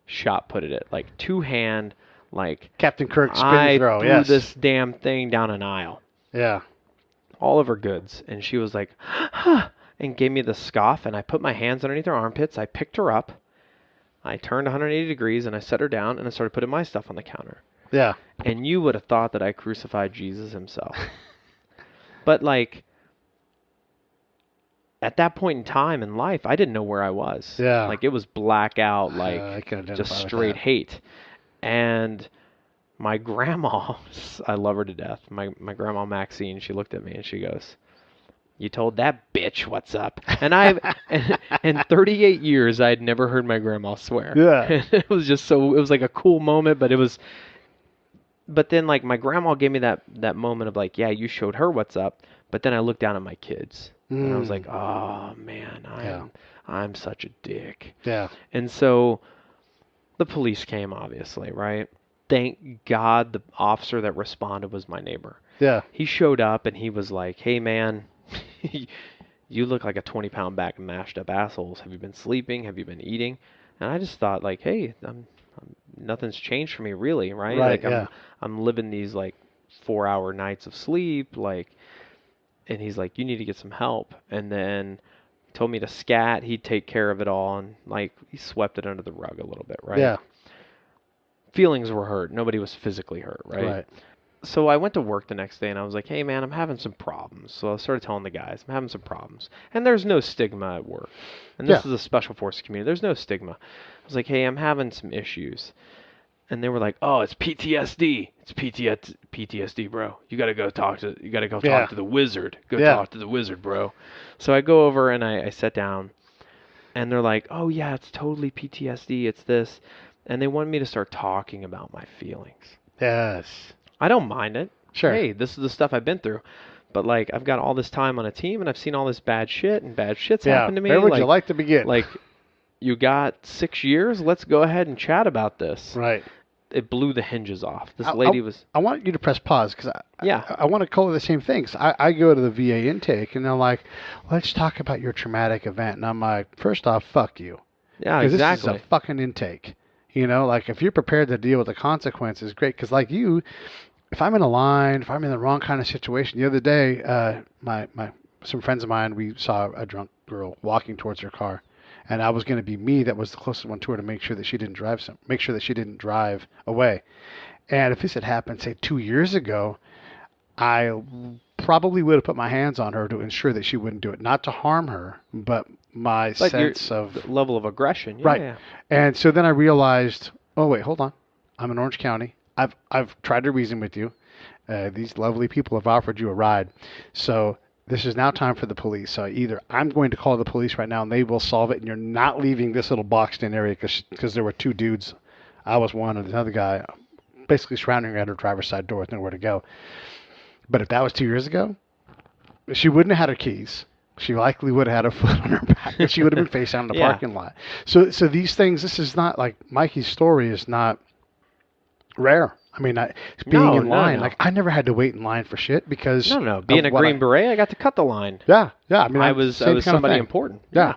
shot put it, like 2-hand, like Captain Kirk spin throw. I threw this damn thing down an aisle. Yeah. All of her goods. And she was like, "Huh." And gave me the scoff, and I put my hands underneath her armpits. I picked her up. I turned 180 degrees, and I set her down, and I started putting my stuff on the counter. Yeah. And you would have thought that I crucified Jesus himself. But, like, at that point in time in life, I didn't know where I was. Yeah. Like, it was blackout, I can identify just with straight that. hate. And My grandma, I love her to death. My grandma Maxine, she looked at me and she goes, "You told that bitch what's up." And in 38 years, I'd never heard my grandma swear. Yeah. It was just it was like a cool moment, but then like my grandma gave me that moment of like, yeah, you showed her what's up. But then I looked down at my kids and I was like, oh man, I'm such a dick. Yeah. And so the police came, obviously, right? Thank God the officer that responded was my neighbor. Yeah. He showed up and he was like, "Hey man, you look like a 20-pound bag of mashed up assholes. Have you been sleeping? Have you been eating?" And I just thought like, hey, nothing's changed for me really, right? Right, Like I'm living these like 4-hour nights of sleep, like, and he's like, "You need to get some help." And then told me to scat, he'd take care of it all, and like he swept it under the rug a little bit, right? Yeah. Feelings were hurt. Nobody was physically hurt, right? Right. So I went to work the next day and I was like, "Hey man, I'm having some problems." So I started telling the guys, "I'm having some problems." And there's no stigma at work. And this is a special forces community. There's no stigma. I was like, "Hey, I'm having some issues." And they were like, "Oh, it's PTSD. It's PTSD, bro. You got to go talk to the wizard. Talk to the wizard, bro." So I go over and I sit down and they're like, "Oh yeah, it's totally PTSD. It's this." And they wanted me to start talking about my feelings. Yes. I don't mind it. Sure. Hey, this is the stuff I've been through. But like I've got all this time on a team and I've seen all this bad shit and bad shit's happened to me. Where would you like to begin? Like, you got 6 years? Let's go ahead and chat about this. Right. It blew the hinges off. This lady was... I want you to press pause because I want to call it the same things. I go to the VA intake and they're like, "Let's talk about your traumatic event." And I'm like, first off, fuck you. Yeah, exactly. This is a fucking intake. You know, like if you're prepared to deal with the consequences, great. Because like you, if I'm in a line, if I'm in the wrong kind of situation, the other day, some friends of mine, we saw a drunk girl walking towards her car, and I was going to be me that was the closest one to her to make sure that she didn't drive away. And if this had happened, say 2 years ago, I probably would have put my hands on her to ensure that she wouldn't do it, not to harm her, but sense of level of aggression. Yeah, right. Yeah. And so then I realized, oh wait, hold on. I'm in Orange County. I've tried to reason with you. These lovely people have offered you a ride. So this is now time for the police. So either I'm going to call the police right now and they will solve it, and you're not leaving this little boxed in area because there were two dudes. I was one and another guy basically surrounding her at her driver's side door with nowhere to go. But if that was 2 years ago, she wouldn't have had her keys. She likely would have had a foot on her back, and she would have been face down in the parking lot. So these things, this is not like Mikey's story is not rare. I mean, being in line, like I never had to wait in line for shit because being a Green Beret, I got to cut the line. Yeah. I mean, I was somebody important. Yeah.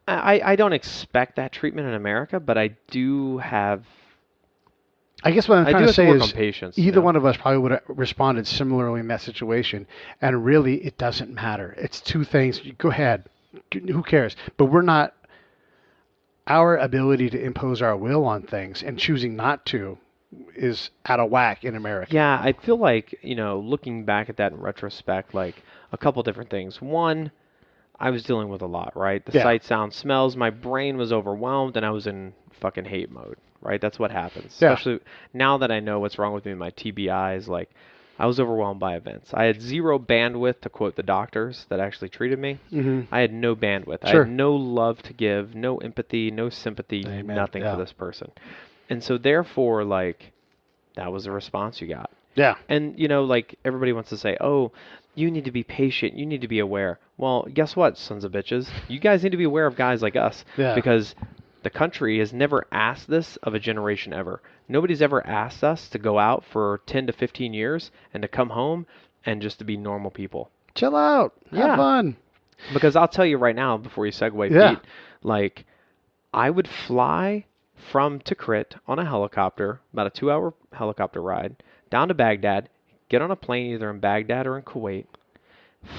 I don't expect that treatment in America, but I do have. I guess what I'm trying to say is patience, either one of us probably would have responded similarly in that situation. And really, it doesn't matter. It's two things. Go ahead. Who cares? But we're not. Our ability to impose our will on things and choosing not to is out of whack in America. Yeah, I feel like, looking back at that in retrospect, like a couple different things. One, I was dealing with a lot, right? The sight, sound, smells. My brain was overwhelmed and I was in fucking hate mode. Right, that's what happens. Especially now that I know what's wrong with me, my TBIs. Like, I was overwhelmed by events. I had zero bandwidth, to quote the doctors that actually treated me. Mm-hmm. I had no bandwidth. Sure. I had no love to give, no empathy, no sympathy, nothing for this person. And so, therefore, like, that was the response you got. Yeah. And like everybody wants to say, "Oh, you need to be patient. You need to be aware." Well, guess what, sons of bitches? You guys need to be aware of guys like us because. The country has never asked this of a generation ever. Nobody's ever asked us to go out for 10 to 15 years and to come home and just to be normal people. Chill out. Have fun. Because I'll tell you right now, before you segue, Pete, like, I would fly from Tikrit on a helicopter, about a 2-hour helicopter ride, down to Baghdad, get on a plane either in Baghdad or in Kuwait,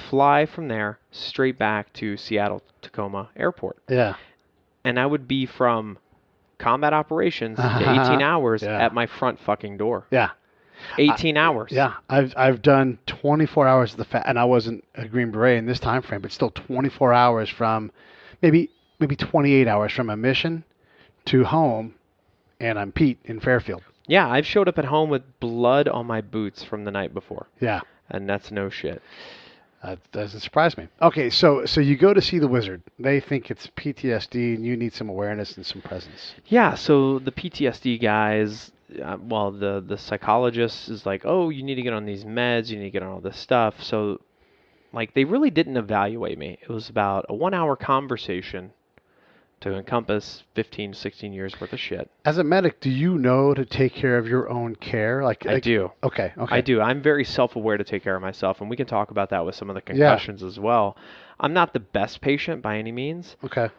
fly from there straight back to Seattle-Tacoma Airport. Yeah. And I would be from combat operations to 18 hours at my front fucking door. Yeah. 18 hours. Yeah. I've done 24 hours of and I wasn't a Green Beret in this time frame, but still 24 hours from maybe 28 hours from a mission to home, and I'm Pete in Fairfield. Yeah, I've showed up at home with blood on my boots from the night before. Yeah. And that's no shit. That doesn't surprise me. Okay, so you go to see the wizard. They think it's PTSD, and you need some awareness and some presence. Yeah, so the PTSD guys, the psychologist is like, oh, you need to get on these meds, you need to get on all this stuff. So, like, they really didn't evaluate me. It was about a 1-hour conversation to encompass 15, 16 years worth of shit. As a medic, do you know to take care of your own care? I do. Okay. I do. I'm very self-aware to take care of myself, and we can talk about that with some of the concussions as well. I'm not the best patient by any means. Okay.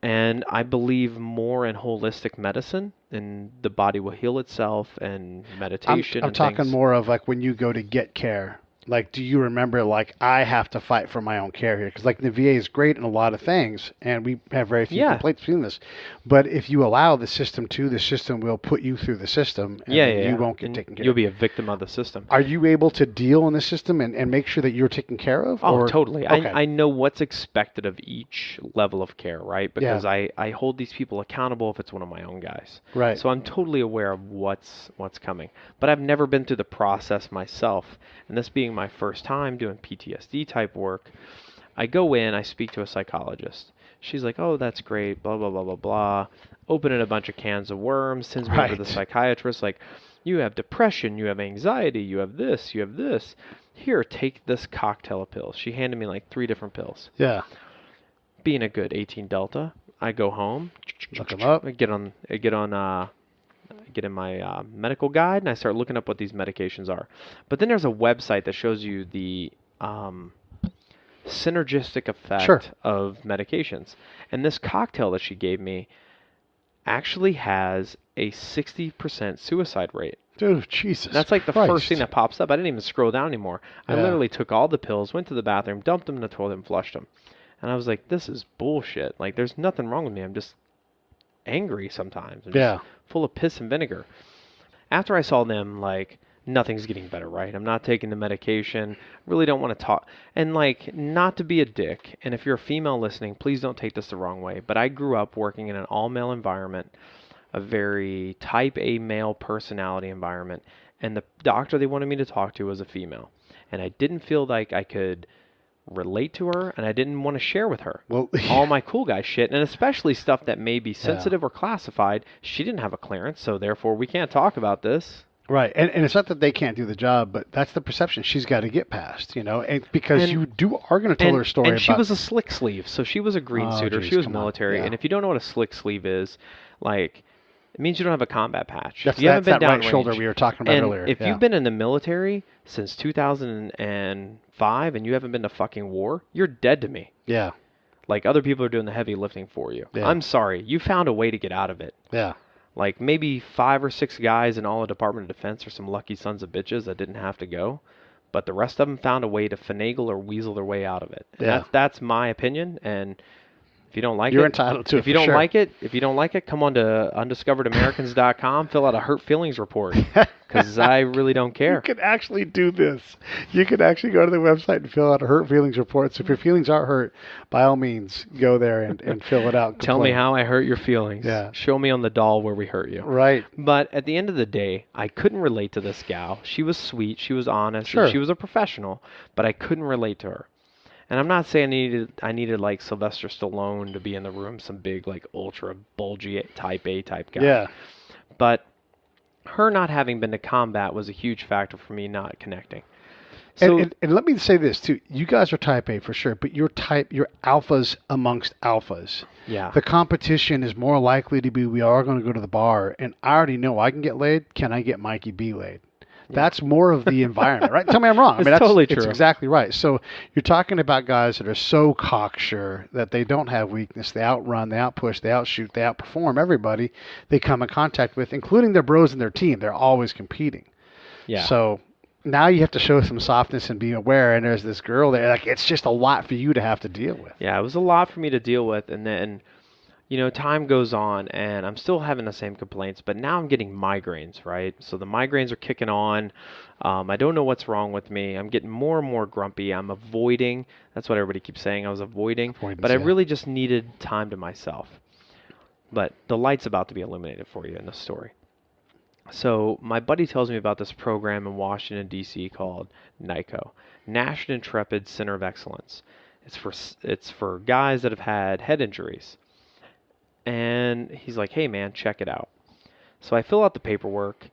And I believe more in holistic medicine, and the body will heal itself, and meditation. I'm talking more of like when you go to get care. Like, do you remember, like, I have to fight for my own care here? Because, like, the VA is great in a lot of things, and we have very few complaints between this. But if you allow the system to, the system will put you through the system, and you won't get taken care of. You'll be a victim of the system. Are you able to deal in the system and make sure that you're taken care of? Oh, totally. Okay. I know what's expected of each level of care, right? Because I hold these people accountable if it's one of my own guys. Right. So I'm totally aware of what's coming. But I've never been through the process myself. And this being my first time doing PTSD type work, I go in, I speak to a psychologist. She's like, oh, that's great, blah, blah, blah, blah, blah. Opening a bunch of cans of worms, sends me over to the psychiatrist, like, you have depression, you have anxiety, you have this, you have this. Here, take this cocktail of pills. She handed me like 3 different pills. Yeah. Being a good 18 Delta, I go home, look them up. I get in my medical guide, and I start looking up what these medications are. But then there's a website that shows you the synergistic effect of medications. And this cocktail that she gave me actually has a 60% suicide rate. Dude, Jesus That's like the Christ. first thing that pops up. I didn't even scroll down anymore. I literally took all the pills, went to the bathroom, dumped them in the toilet, and flushed them. And I was like, this is bullshit. Like, there's nothing wrong with me. I'm just angry sometimes. I'm just full of piss and vinegar. After I saw them, like, nothing's getting better, right? I'm not taking the medication. Really don't want to talk. And, like, not to be a dick, and if you're a female listening, please don't take this the wrong way, but I grew up working in an all-male environment, a very type A male personality environment, and the doctor they wanted me to talk to was a female. And I didn't feel like I could relate to her, and I didn't want to share with her all my cool guy shit, and especially stuff that may be sensitive or classified. She didn't have a clearance, so therefore we can't talk about this. Right, and it's not that they can't do the job, but that's the perception she's got to get past, and because you are going to tell her story. And she was a slick sleeve, so she was a green suiter. She was military, and if you don't know what a slick sleeve is, like, it means you don't have a combat patch. That's, you haven't been that down right shoulder we were talking about earlier. If you've been in the military since 2005 and you haven't been to fucking war, you're dead to me. Yeah. Like, other people are doing the heavy lifting for you. Yeah. I'm sorry. You found a way to get out of it. Yeah. Like, maybe 5 or 6 guys in all of Department of Defense are some lucky sons of bitches that didn't have to go. But the rest of them found a way to finagle or weasel their way out of it. And that's my opinion, and if you don't like you're entitled to it. If you don't like it, come on to undiscoveredamericands.com, fill out a hurt feelings report, because I really don't care. You can actually do this. You can actually go to the website and fill out a hurt feelings report. So if your feelings are hurt, by all means, go there and fill it out. Tell me how I hurt your feelings. Yeah. Show me on the doll where we hurt you. Right. But at the end of the day, I couldn't relate to this gal. She was sweet. She was honest. And she was a professional, but I couldn't relate to her. And I'm not saying I needed like Sylvester Stallone to be in the room, some big, like, ultra bulgy type A type guy. Yeah. But her not having been to combat was a huge factor for me not connecting. So, and let me say this too. You guys are type A for sure, but you're alphas amongst alphas. Yeah. The competition is more likely to be, we are going to go to the bar, and I already know I can get laid. Can I get Mikey Bee laid? That's more of the environment, right? Tell me I'm wrong. That's totally true. It's exactly right. So you're talking about guys that are so cocksure that they don't have weakness. They outrun, they outpush, they outshoot, they outperform everybody they come in contact with, including their bros and their team. They're always competing. Yeah. So now you have to show some softness and be aware, and there's this girl there. Like, it's just a lot for you to have to deal with. Yeah, it was a lot for me to deal with, and then, time goes on, and I'm still having the same complaints, but now I'm getting migraines, right? So the migraines are kicking on. I don't know what's wrong with me. I'm getting more and more grumpy. I'm avoiding. That's what everybody keeps saying. I was avoiding. But I really just needed time to myself. But the light's about to be illuminated for you in this story. So my buddy tells me about this program in Washington, D.C. called NICO, National Intrepid Center of Excellence. It's for guys that have had head injuries. And he's like, hey, man, check it out. So I fill out the paperwork,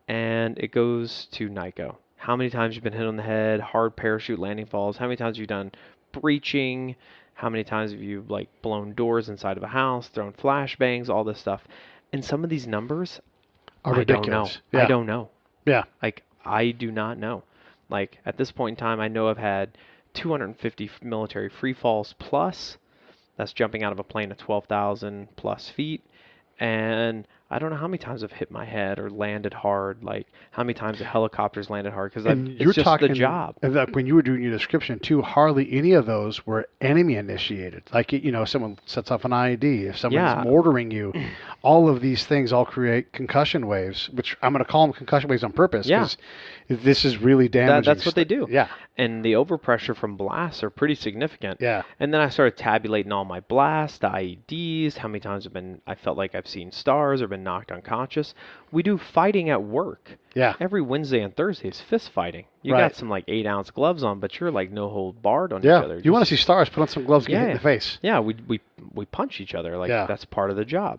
and it goes to NICO. How many times you've been hit on the head, hard parachute landing falls, how many times you've done breaching, how many times have you like blown doors inside of a house, thrown flashbangs, all this stuff. And some of these numbers, Are I don't know. ridiculous. Yeah. I don't know. Yeah. Like, I do not know. Like, at this point in time, I know I've had 250 military free falls plus. That's jumping out of a plane at 12,000 plus feet. And I don't know how many times I've hit my head or landed hard, like how many times the helicopters landed hard, because it's just the job. And like when you were doing your description too, hardly any of those were enemy initiated. Like, someone sets off an IED, if someone's mortaring you, all of these things all create concussion waves, which I'm going to call them concussion waves on purpose, because this is really damaging. That's what they do. Yeah. And the overpressure from blasts are pretty significant. Yeah. And then I started tabulating all my blasts, the IEDs, how many times I felt like I've seen stars or been knocked unconscious. We do fighting at work. Yeah. Every Wednesday and Thursday is fist fighting. You Right. got some like 8-ounce gloves on, but you're like no hold barred on each Yeah. other. You want to see stars, put on some gloves, get hit in the face. Yeah, we punch each other. Like, Yeah. that's part of the job.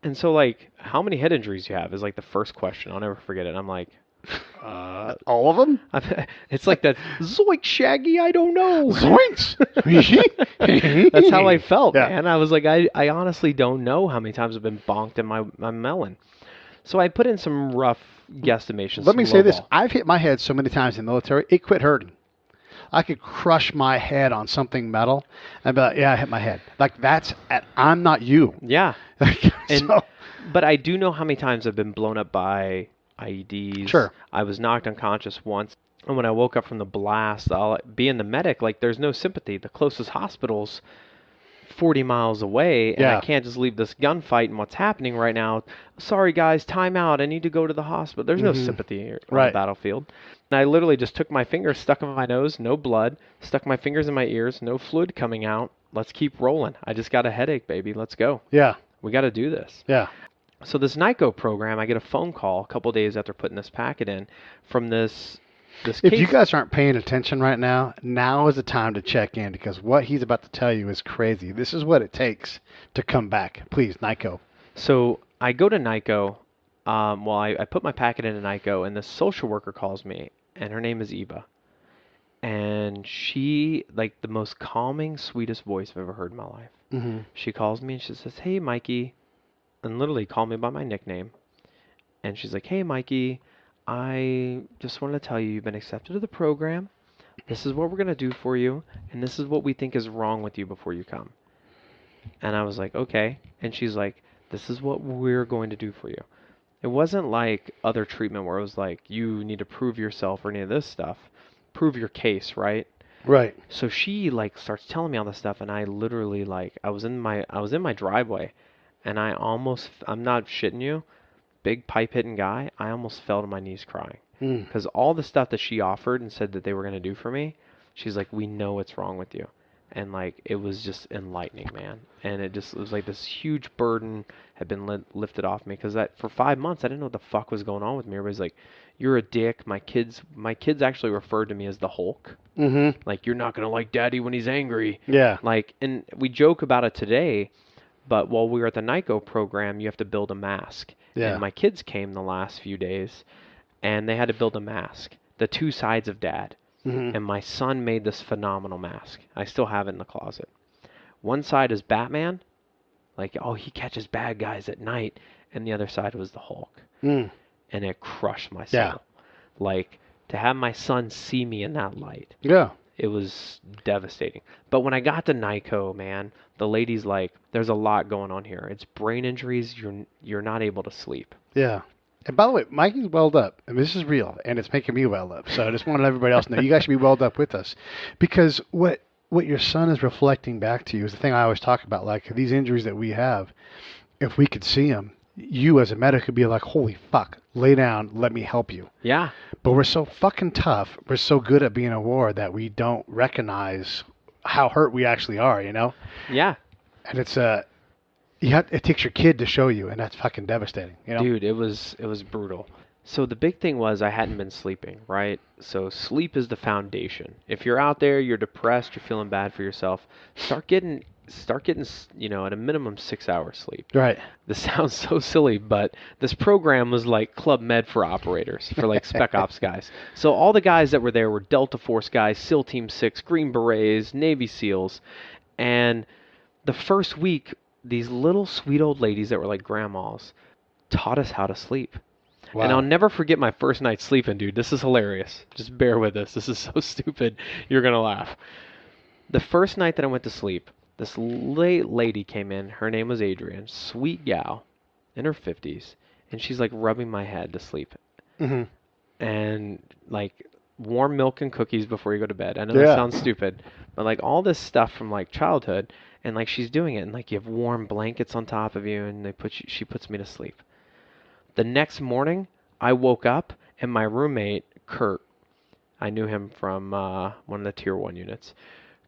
And so, like, how many head injuries you have is like the first question. I'll never forget it. I'm like, All of them? it's like that, zoink, Shaggy, I don't know. Zoinks! That's how I felt, Yeah. man. I was like, I honestly don't know how many times I've been bonked in my melon. So I put in some rough guesstimations. Let me some say this. lowball. I've hit my head so many times in the military, it quit hurting. I could crush my head on something metal and be like, yeah, I hit my head. Like, I'm not you. Yeah. And, So- but I do know how many times I've been blown up by IEDs. Sure. I was knocked unconscious once. And when I woke up from the blast, I'll be in the medic, like, there's no sympathy. The closest hospital's 40 miles away, and Yeah. I can't just leave this gunfight and what's happening right now. Sorry, guys, time out. I need to go to the hospital. There's no sympathy on Right. the battlefield. And I literally just took my fingers, stuck them in my nose, no blood, stuck my fingers in my ears, no fluid coming out. Let's keep rolling. I just got a headache, baby. Let's go. Yeah. We got to do this. Yeah. So this NICO program, I get a phone call a couple days after putting this packet in from this If case. you guys aren't paying attention right now, now is the time to check in, because what he's about to tell you is crazy. This is what it takes to come back. Please, NICO. So I go to NICO. I put my packet into NICO, and the social worker calls me, and her name is Eva. And she, like, the most calming, sweetest voice I've ever heard in my life. Mm-hmm. She calls me, and she says, hey, Mikey, and literally called me by my nickname. And she's like, hey, Mikey, I just wanted to tell you you've been accepted to the program. This is what we're going to do for you, and this is what we think is wrong with you before you come. And I was like, okay. And she's like, this is what we're going to do for you. It wasn't like other treatment where it was like, you need to prove yourself or any of this stuff. Prove your case, right? Right. So she like starts telling me all this stuff, and I literally like I was in my driveway, and I'm not shitting you, big pipe hitting guy, I almost fell to my knees crying because all the stuff that she offered and said that they were going to do for me, she's like, we know what's wrong with you. And like, it was just enlightening, man. And it was like this huge burden had been lifted off me, because for 5 months I didn't know what the fuck was going on with me. Everybody's like, you're a dick. My kids actually referred to me as the Hulk. Mm-hmm. Like, you're not gonna like Daddy when he's angry. Yeah. Like, and we joke about it today, but while we were at the NICO program, you have to build a mask. Yeah. And my kids came the last few days, and they had to build a mask. The two sides of Dad. Mm-hmm. And my son made this phenomenal mask. I still have it in the closet. One side is Batman, like, oh, he catches bad guys at night, and the other side was the Hulk. Mm. And it crushed my soul. Yeah. Like, to have my son see me in that light, Yeah. it was devastating. But when I got to NICO, man, the lady's like, there's a lot going on here. It's brain injuries. You're not able to sleep. Yeah. And by the way, Mikey's welled up, and this is real, and it's making me well up. So I just want to let everybody else know, you guys should be welled up with us, because what your son is reflecting back to you is the thing I always talk about. Like, these injuries that we have, if we could see them, you as a medic could be like, holy fuck, lay down, let me help you. Yeah. But we're so fucking tough. We're so good at being a war that we don't recognize how hurt we actually are, you know? Yeah. And it takes your kid to show you, and that's fucking devastating. You know? Dude, it was brutal. So the big thing was I hadn't been sleeping, right? So sleep is the foundation. If you're out there, you're depressed, you're feeling bad for yourself, start getting at a minimum 6 hours sleep. Right. This sounds so silly, but this program was like Club Med for operators, for like Spec Ops guys. So all the guys that were there were Delta Force guys, SEAL Team 6, Green Berets, Navy SEALs. And the first week, these little sweet old ladies that were like grandmas taught us how to sleep. Wow. And I'll never forget my first night sleeping, dude. This is hilarious. Just bear with us. This is so stupid. You're going to laugh. The first night that I went to sleep, this lady came in. Her name was Adrienne. Sweet gal in her 50s. And she's like rubbing my head to sleep. Mm-hmm. And like warm milk and cookies before you go to bed. I know that sounds stupid. But like all this stuff from like childhood. And like she's doing it. And like you have warm blankets on top of you. And she puts me to sleep. The next morning, I woke up, and my roommate, Kurt, I knew him from one of the Tier 1 units.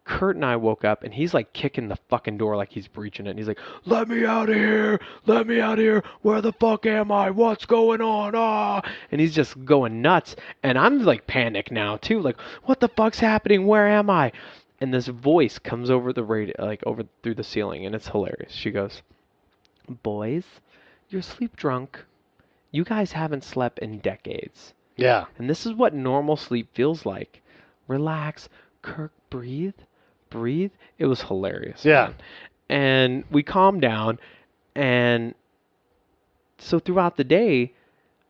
Kurt and I woke up, and he's like kicking the fucking door like he's breaching it. And he's like, let me out of here! Let me out of here! Where the fuck am I? What's going on? Ah! And he's just going nuts. And I'm like panicked now, too. Like, what the fuck's happening? Where am I? And this voice comes over the radio, like over through the ceiling, and it's hilarious. She goes, boys, you're sleep drunk. You guys haven't slept in decades. Yeah. And this is what normal sleep feels like. Relax. Kirk, breathe. Breathe. It was hilarious. Yeah. Man. And we calmed down. And so throughout the day,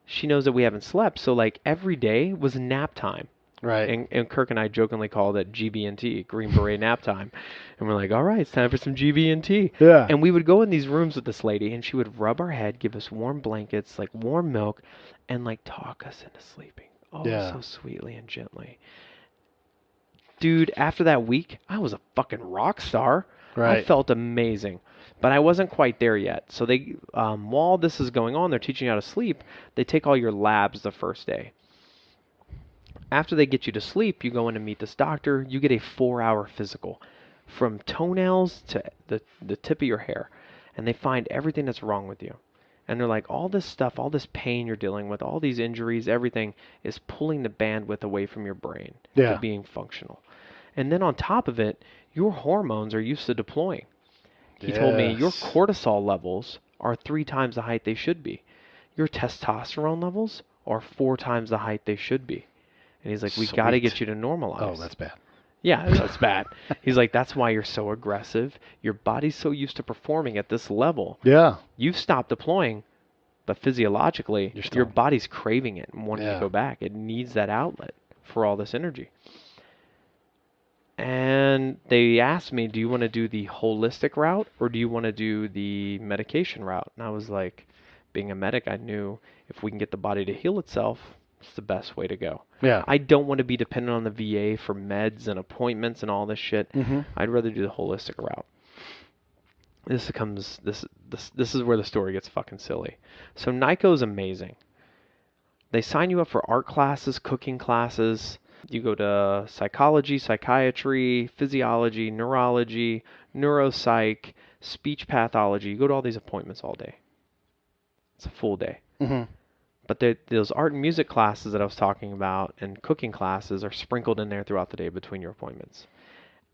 she knows that we haven't slept. So like every day was nap time. Right. And Kirk and I jokingly called it GB&T, Green Beret nap time. And we're like, all right, it's time for some GB&T. Yeah. And we would go in these rooms with this lady, and she would rub our head, give us warm blankets, like warm milk, and like talk us into sleeping. Oh, so sweetly and gently. Dude, after that week, I was a fucking rock star. Right. I felt amazing. But I wasn't quite there yet. So they, while this is going on, they're teaching you how to sleep. They take all your labs the first day. After they get you to sleep, you go in to meet this doctor. You get a 4-hour physical from toenails to the tip of your hair. And they find everything that's wrong with you. And they're like, all this stuff, all this pain you're dealing with, all these injuries, everything is pulling the bandwidth away from your brain to being functional. And then on top of it, your hormones are used to deploying. He told me your cortisol levels are 3 times the height they should be. Your testosterone levels are 4 times the height they should be. And he's like, we got to get you to normalize. Oh, that's bad. Yeah, that's bad. He's like, that's why you're so aggressive. Your body's so used to performing at this level. Yeah. You've stopped deploying, but physiologically, your body's craving it and wanting to go back. It needs that outlet for all this energy. And they asked me, do you want to do the holistic route or do you want to do the medication route? And I was like, being a medic, I knew if we can get the body to heal itself, it's the best way to go. Yeah. I don't want to be dependent on the VA for meds and appointments and all this shit. Mm-hmm. I'd rather do the holistic route. This is where the story gets fucking silly. So NICO's amazing. They sign you up for art classes, cooking classes. You go to psychology, psychiatry, physiology, neurology, neuropsych, speech pathology. You go to all these appointments all day. It's a full day. Mm-hmm. But those art and music classes that I was talking about and cooking classes are sprinkled in there throughout the day between your appointments.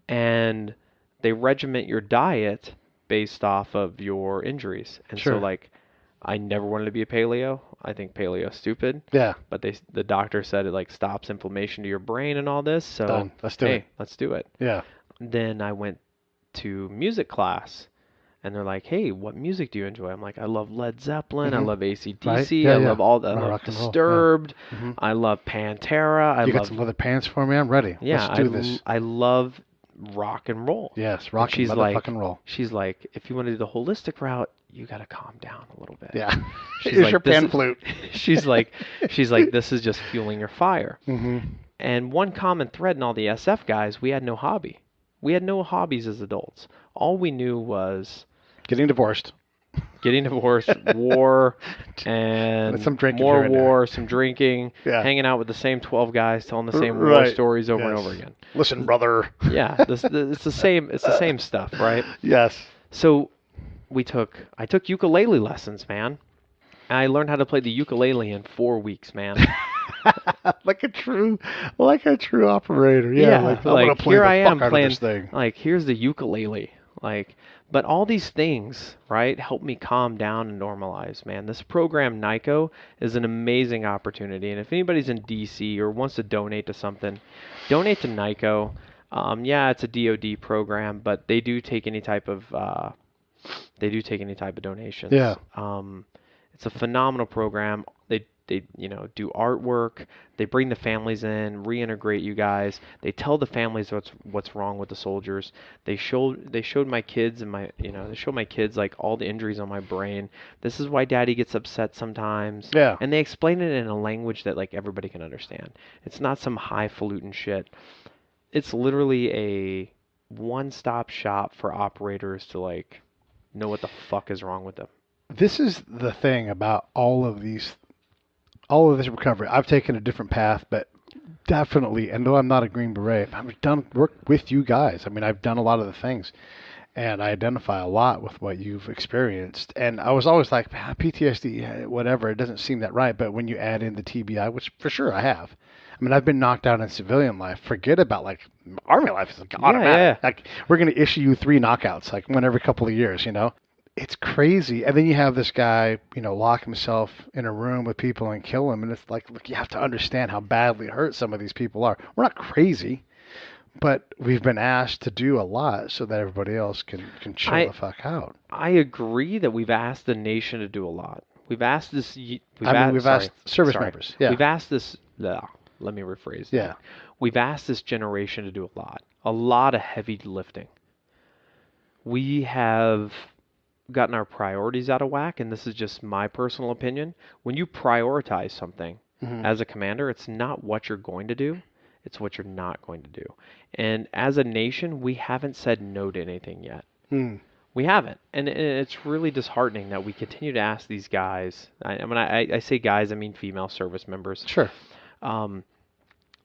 And they regiment your diet based off of your injuries. And so, like, I never wanted to be a paleo. I think paleo is stupid. Yeah. But the doctor said it, like, stops inflammation to your brain and all this. So, done. Let's do it. Let's do it. Yeah. Then I went to music class. And they're like, hey, what music do you enjoy? I'm like, I love Led Zeppelin. I love AC/DC. Right? Yeah, I love all that. I love rock and roll. Disturbed. Yeah. Mm-hmm. I love Pantera. You got some leather pants for me? I'm ready. Yeah, Let's do this. I love rock and roll. Yes, rock and motherfucking roll. She's like, if you want to do the holistic route, you got to calm down a little bit. Yeah. She's Here's like, your pan flute. she's like, this is just fueling your fire. Mm-hmm. And one common thread in all the SF guys, we had no hobby. We had no hobbies as adults. All we knew was getting divorced, war, and some drinking more war, some drinking, yeah. hanging out with the same 12 guys, telling the same war stories over and over again. Listen, brother. Yeah, it's the same stuff, right? Yes. So I took ukulele lessons, man. I learned how to play the ukulele in 4 weeks, man. like a true operator. Yeah, like I'm gonna play here the I am fuck out playing, of this thing. like, here's the ukulele. Like, but all these things, right, help me calm down and normalize, man. This program, NICO, is an amazing opportunity. And if anybody's in DC or wants to donate to something, donate to NICO. Yeah, it's a DoD program, but they do take any type of donations. Yeah. It's a phenomenal program. They do artwork. They bring the families in, reintegrate you guys. They tell the families what's wrong with the soldiers. They showed my kids they show my kids like all the injuries on my brain. This is why Daddy gets upset sometimes. Yeah. And they explain it in a language that like everybody can understand. It's not some highfalutin shit. It's literally a one-stop shop for operators to like know what the fuck is wrong with them. This is the thing about all of this recovery. I've taken a different path, but definitely, and though I'm not a Green Beret, I've done work with you guys. I mean, I've done a lot of the things, and I identify a lot with what you've experienced. And I was always like, PTSD, whatever, it doesn't seem that right. But when you add in the TBI, which for sure I have, I mean, I've been knocked out in civilian life. Forget about like Army life is like automatic. Yeah. Like we're going to issue you 3 knockouts, like one every couple of years, you know? It's crazy. And then you have this guy, lock himself in a room with people and kill him. And it's like, look, you have to understand how badly hurt some of these people are. We're not crazy, but we've been asked to do a lot so that everybody else can chill the fuck out. I agree that we've asked the nation to do a lot. We've asked this. We've asked service members. Yeah. We've asked this. Let me rephrase. Yeah. That. We've asked this generation to do a lot of heavy lifting. We have gotten our priorities out of whack, and this is just my personal opinion. When you prioritize something as a commander, it's not what you're going to do, it's what you're not going to do. And as a nation, we haven't said no to anything yet. We haven't. And it's really disheartening that we continue to ask these guys. When I say guys, I mean female service members. Sure.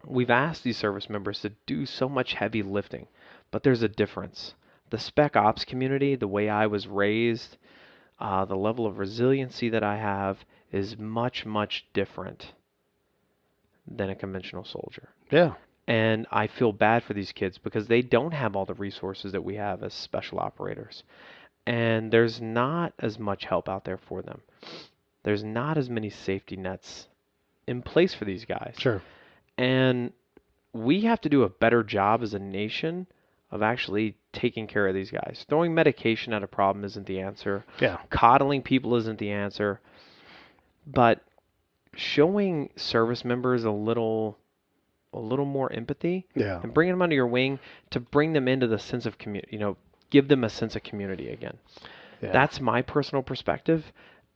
We've asked these service members to do so much heavy lifting, but there's a difference. The spec ops community, the way I was raised, the level of resiliency that I have is much, much different than a conventional soldier. Yeah. And I feel bad for these kids because they don't have all the resources that we have as special operators. And there's not as much help out there for them. There's not as many safety nets in place for these guys. Sure. And we have to do a better job as a nation of actually taking care of these guys. Throwing medication at a problem isn't the answer. Yeah. Coddling people isn't the answer. But showing service members a little more empathy and bringing them under your wing to bring them into the sense of community, give them a sense of community again. Yeah. That's my personal perspective.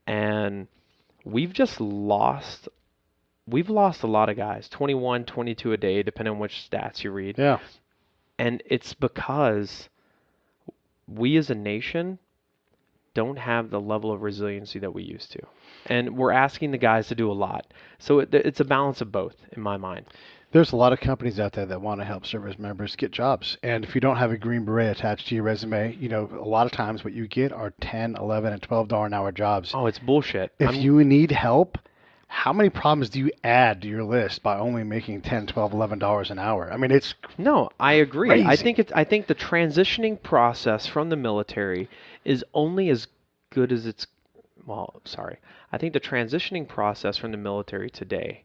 And we've lost a lot of guys, 21, 22 a day, depending on which stats you read. Yeah. And it's because we as a nation don't have the level of resiliency that we used to. And we're asking the guys to do a lot. So it's a balance of both, in my mind. There's a lot of companies out there that want to help service members get jobs. And if you don't have a Green Beret attached to your resume, a lot of times what you get are $10, $11, and $12 an hour jobs. Oh, it's bullshit. If you need help, how many problems do you add to your list by only making $10, $12, $11 an hour? I mean, it's No, I agree. crazy. I think the transitioning process from the military is only as good as it's. I think the transitioning process from the military today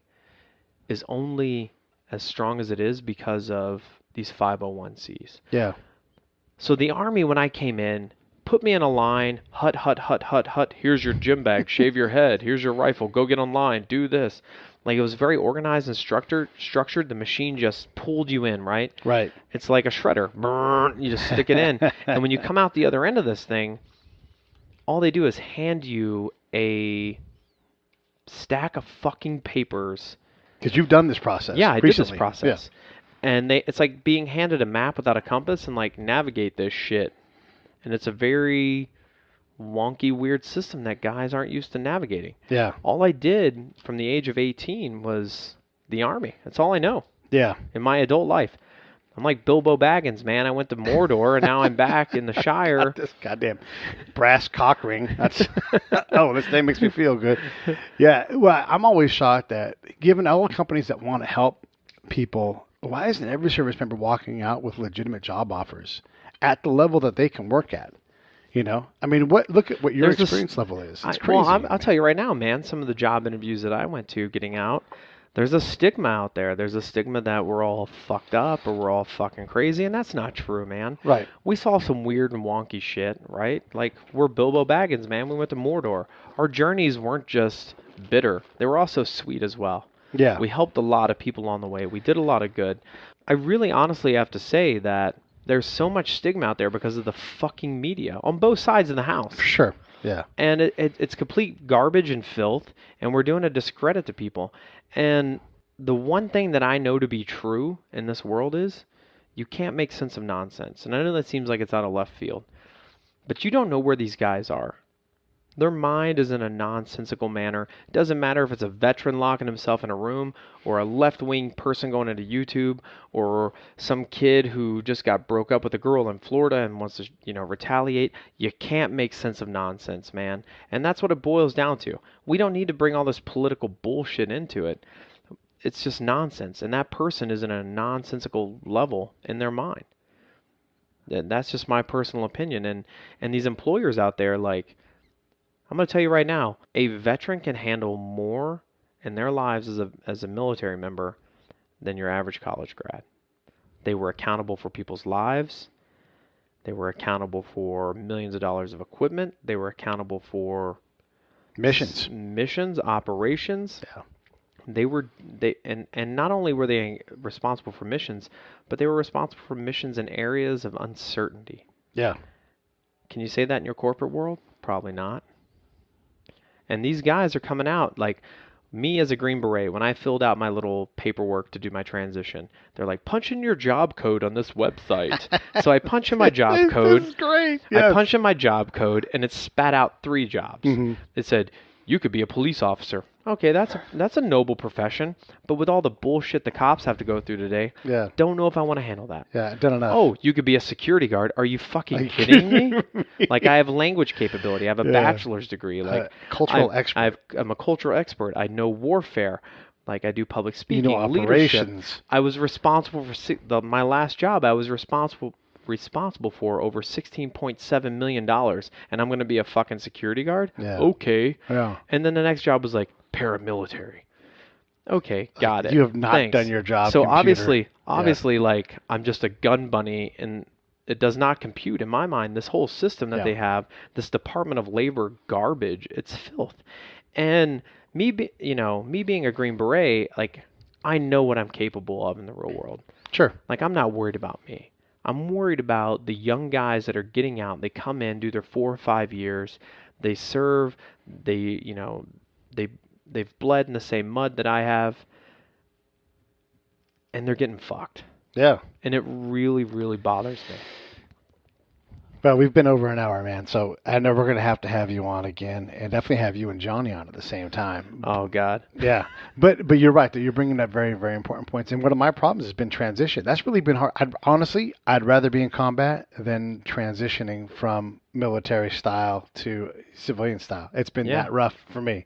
is only as strong as it is because of these 501(c)s. Yeah. So the Army, when I came in, put me in a line, hut, here's your gym bag, shave your head, here's your rifle, go get on line, do this. Like, it was very organized and structured. The machine just pulled you in, right? Right. It's like a shredder. Brrr, you just stick it in. And when you come out the other end of this thing, all they do is hand you a stack of fucking papers. Because you've done this process. Yeah, I recently. did this process. Yeah. And it's like being handed a map without a compass and like navigate this shit. And it's a very wonky, weird system that guys aren't used to navigating. Yeah. All I did from the age of 18 was the Army. That's all I know. Yeah. In my adult life. I'm like Bilbo Baggins, man. I went to Mordor, and now I'm back in the Shire. This goddamn brass cock ring. That's oh, this thing makes me feel good. Yeah, well, I'm always shocked that given all the companies that want to help people, why isn't every service member walking out with legitimate job offers at the level that they can work at? You know, I mean, look at what your experience level is. It's crazy. Well, I'll tell you right now, man. Some of the job interviews that I went to, getting out. There's a stigma out there. There's a stigma that we're all fucked up or we're all fucking crazy, and that's not true, man. Right. We saw some weird and wonky shit, right? Like, we're Bilbo Baggins, man. We went to Mordor. Our journeys weren't just bitter. They were also sweet as well. Yeah. We helped a lot of people on the way. We did a lot of good. I really honestly have to say that there's so much stigma out there because of the fucking media on both sides of the house. Sure. Yeah. And it's complete garbage and filth, and we're doing a discredit to people. And the one thing that I know to be true in this world is you can't make sense of nonsense. And I know that seems like it's out of left field, but you don't know where these guys are. Their mind is in a nonsensical manner. It doesn't matter if it's a veteran locking himself in a room or a left-wing person going into YouTube or some kid who just got broke up with a girl in Florida and wants to, retaliate. You can't make sense of nonsense, man. And that's what it boils down to. We don't need to bring all this political bullshit into it. It's just nonsense. And that person is in a nonsensical level in their mind. That's just my personal opinion. And these employers out there, like, I'm going to tell you right now, a veteran can handle more in their lives as a military member than your average college grad. They were accountable for people's lives. They were accountable for millions of dollars of equipment. They were accountable for missions, operations. Yeah. And not only were they responsible for missions, but they were responsible for missions in areas of uncertainty. Yeah. Can you say that in your corporate world? Probably not. And these guys are coming out, like me as a Green Beret, when I filled out my little paperwork to do my transition, they're like, punch in your job code on this website. So I punch in my job code. This is great. Yes. I punch in my job code, and it spat out 3 jobs. Mm-hmm. It said, you could be a police officer. Okay, that's a noble profession, but with all the bullshit the cops have to go through today, Yeah. Don't know if I want to handle that. Yeah, done enough. Oh, you could be a security guard. Are you fucking kidding me? Like, I have language capability. I have a bachelor's degrry. Like, cultural expert. I'm a cultural expert. I know warfare. Like, I do public speaking, operations. leadership. I was responsible for my last job. I was responsible for over $16.7 million, and I'm going to be a fucking security guard? Yeah. Okay. Yeah. And then the next job was like paramilitary. Okay, got it. You have not Thanks. done your job. So computer. obviously, like, I'm just a gun bunny, and it does not compute in my mind. This whole system that they have, this Department of Labor garbage, it's filth. And me being a Green Beret, like, I know what I'm capable of in the real world. Sure. Like, I'm not worried about me. I'm worried about the young guys that are getting out. They come in, do their 4 or 5 years, they serve, they've bled in the same mud that I have, and they're getting fucked. Yeah. And it really, really bothers me. Well, we've been over an hour, man, so I know we're going to have you on again, and definitely have you and Johnny on at the same time. Oh, God. Yeah. But you're right, that you're bringing up very, very important points. And one of my problems has been transition. That's really been hard. I'd rather be in combat than transitioning from military style to civilian style. It's been that rough for me.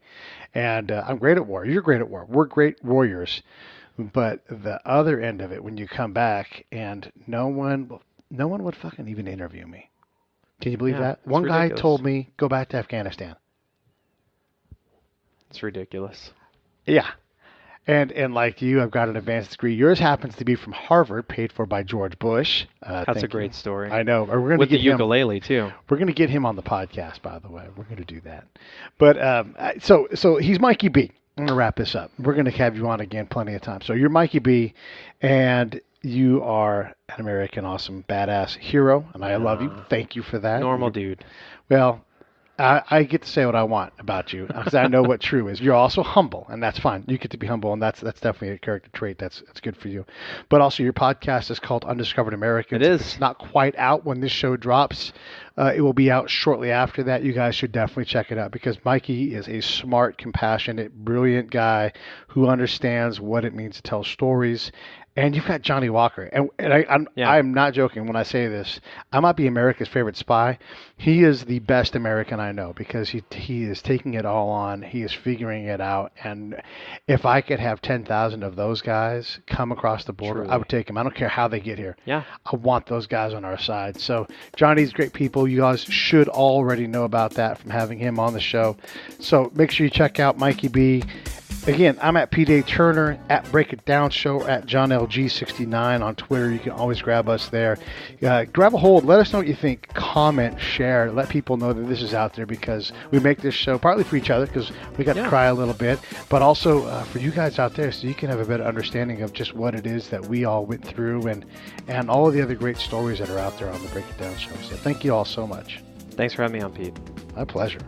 And I'm great at war. You're great at war. We're great warriors. But the other end of it, when you come back and no one would fucking even interview me. Can you believe that? One guy told me, go back to Afghanistan. It's ridiculous. Yeah. And like you, I've got an advanced degree. Yours happens to be from Harvard, paid for by George Bush. That's a great story. I know. We're gonna with get the ukulele, too. We're going to get him on the podcast, by the way. We're going to do that. But so he's Mikey Bee. I'm going to wrap this up. We're going to have you on again plenty of time. So you're Mikey Bee, and you are an American awesome badass hero, and I love you. Thank you for that. Normal dude. Well, I get to say what I want about you because I know what true is. You're also humble, and that's fine. You get to be humble, and that's definitely a character trait that's good for you. But also, your podcast is called Undiscovered Americans. It is. It's not quite out when this show drops. It will be out shortly after that. You guys should definitely check it out because Mikey is a smart, compassionate, brilliant guy who understands what it means to tell stories. And you've got Johnny Walker. And I'm not joking when I say this. I might be America's favorite spy. He is the best American I know because he is taking it all on. He is figuring it out. And if I could have 10,000 of those guys come across the border, Truly. I would take them. I don't care how they get here. Yeah. I want those guys on our side. So Johnny's great people. You guys should already know about that from having him on the show. So make sure you check out Mikey Bee. Again, I'm at PJ Turner, at Break It Down Show, at JohnLG69 on Twitter. You can always grab us there. Grab a hold. Let us know what you think. Comment, share. Let people know that this is out there because we make this show partly for each other because we got to cry a little bit, but also for you guys out there so you can have a better understanding of just what it is that we all went through and all of the other great stories that are out there on the Break It Down Show. So thank you all so much. Thanks for having me on, Pete. My pleasure.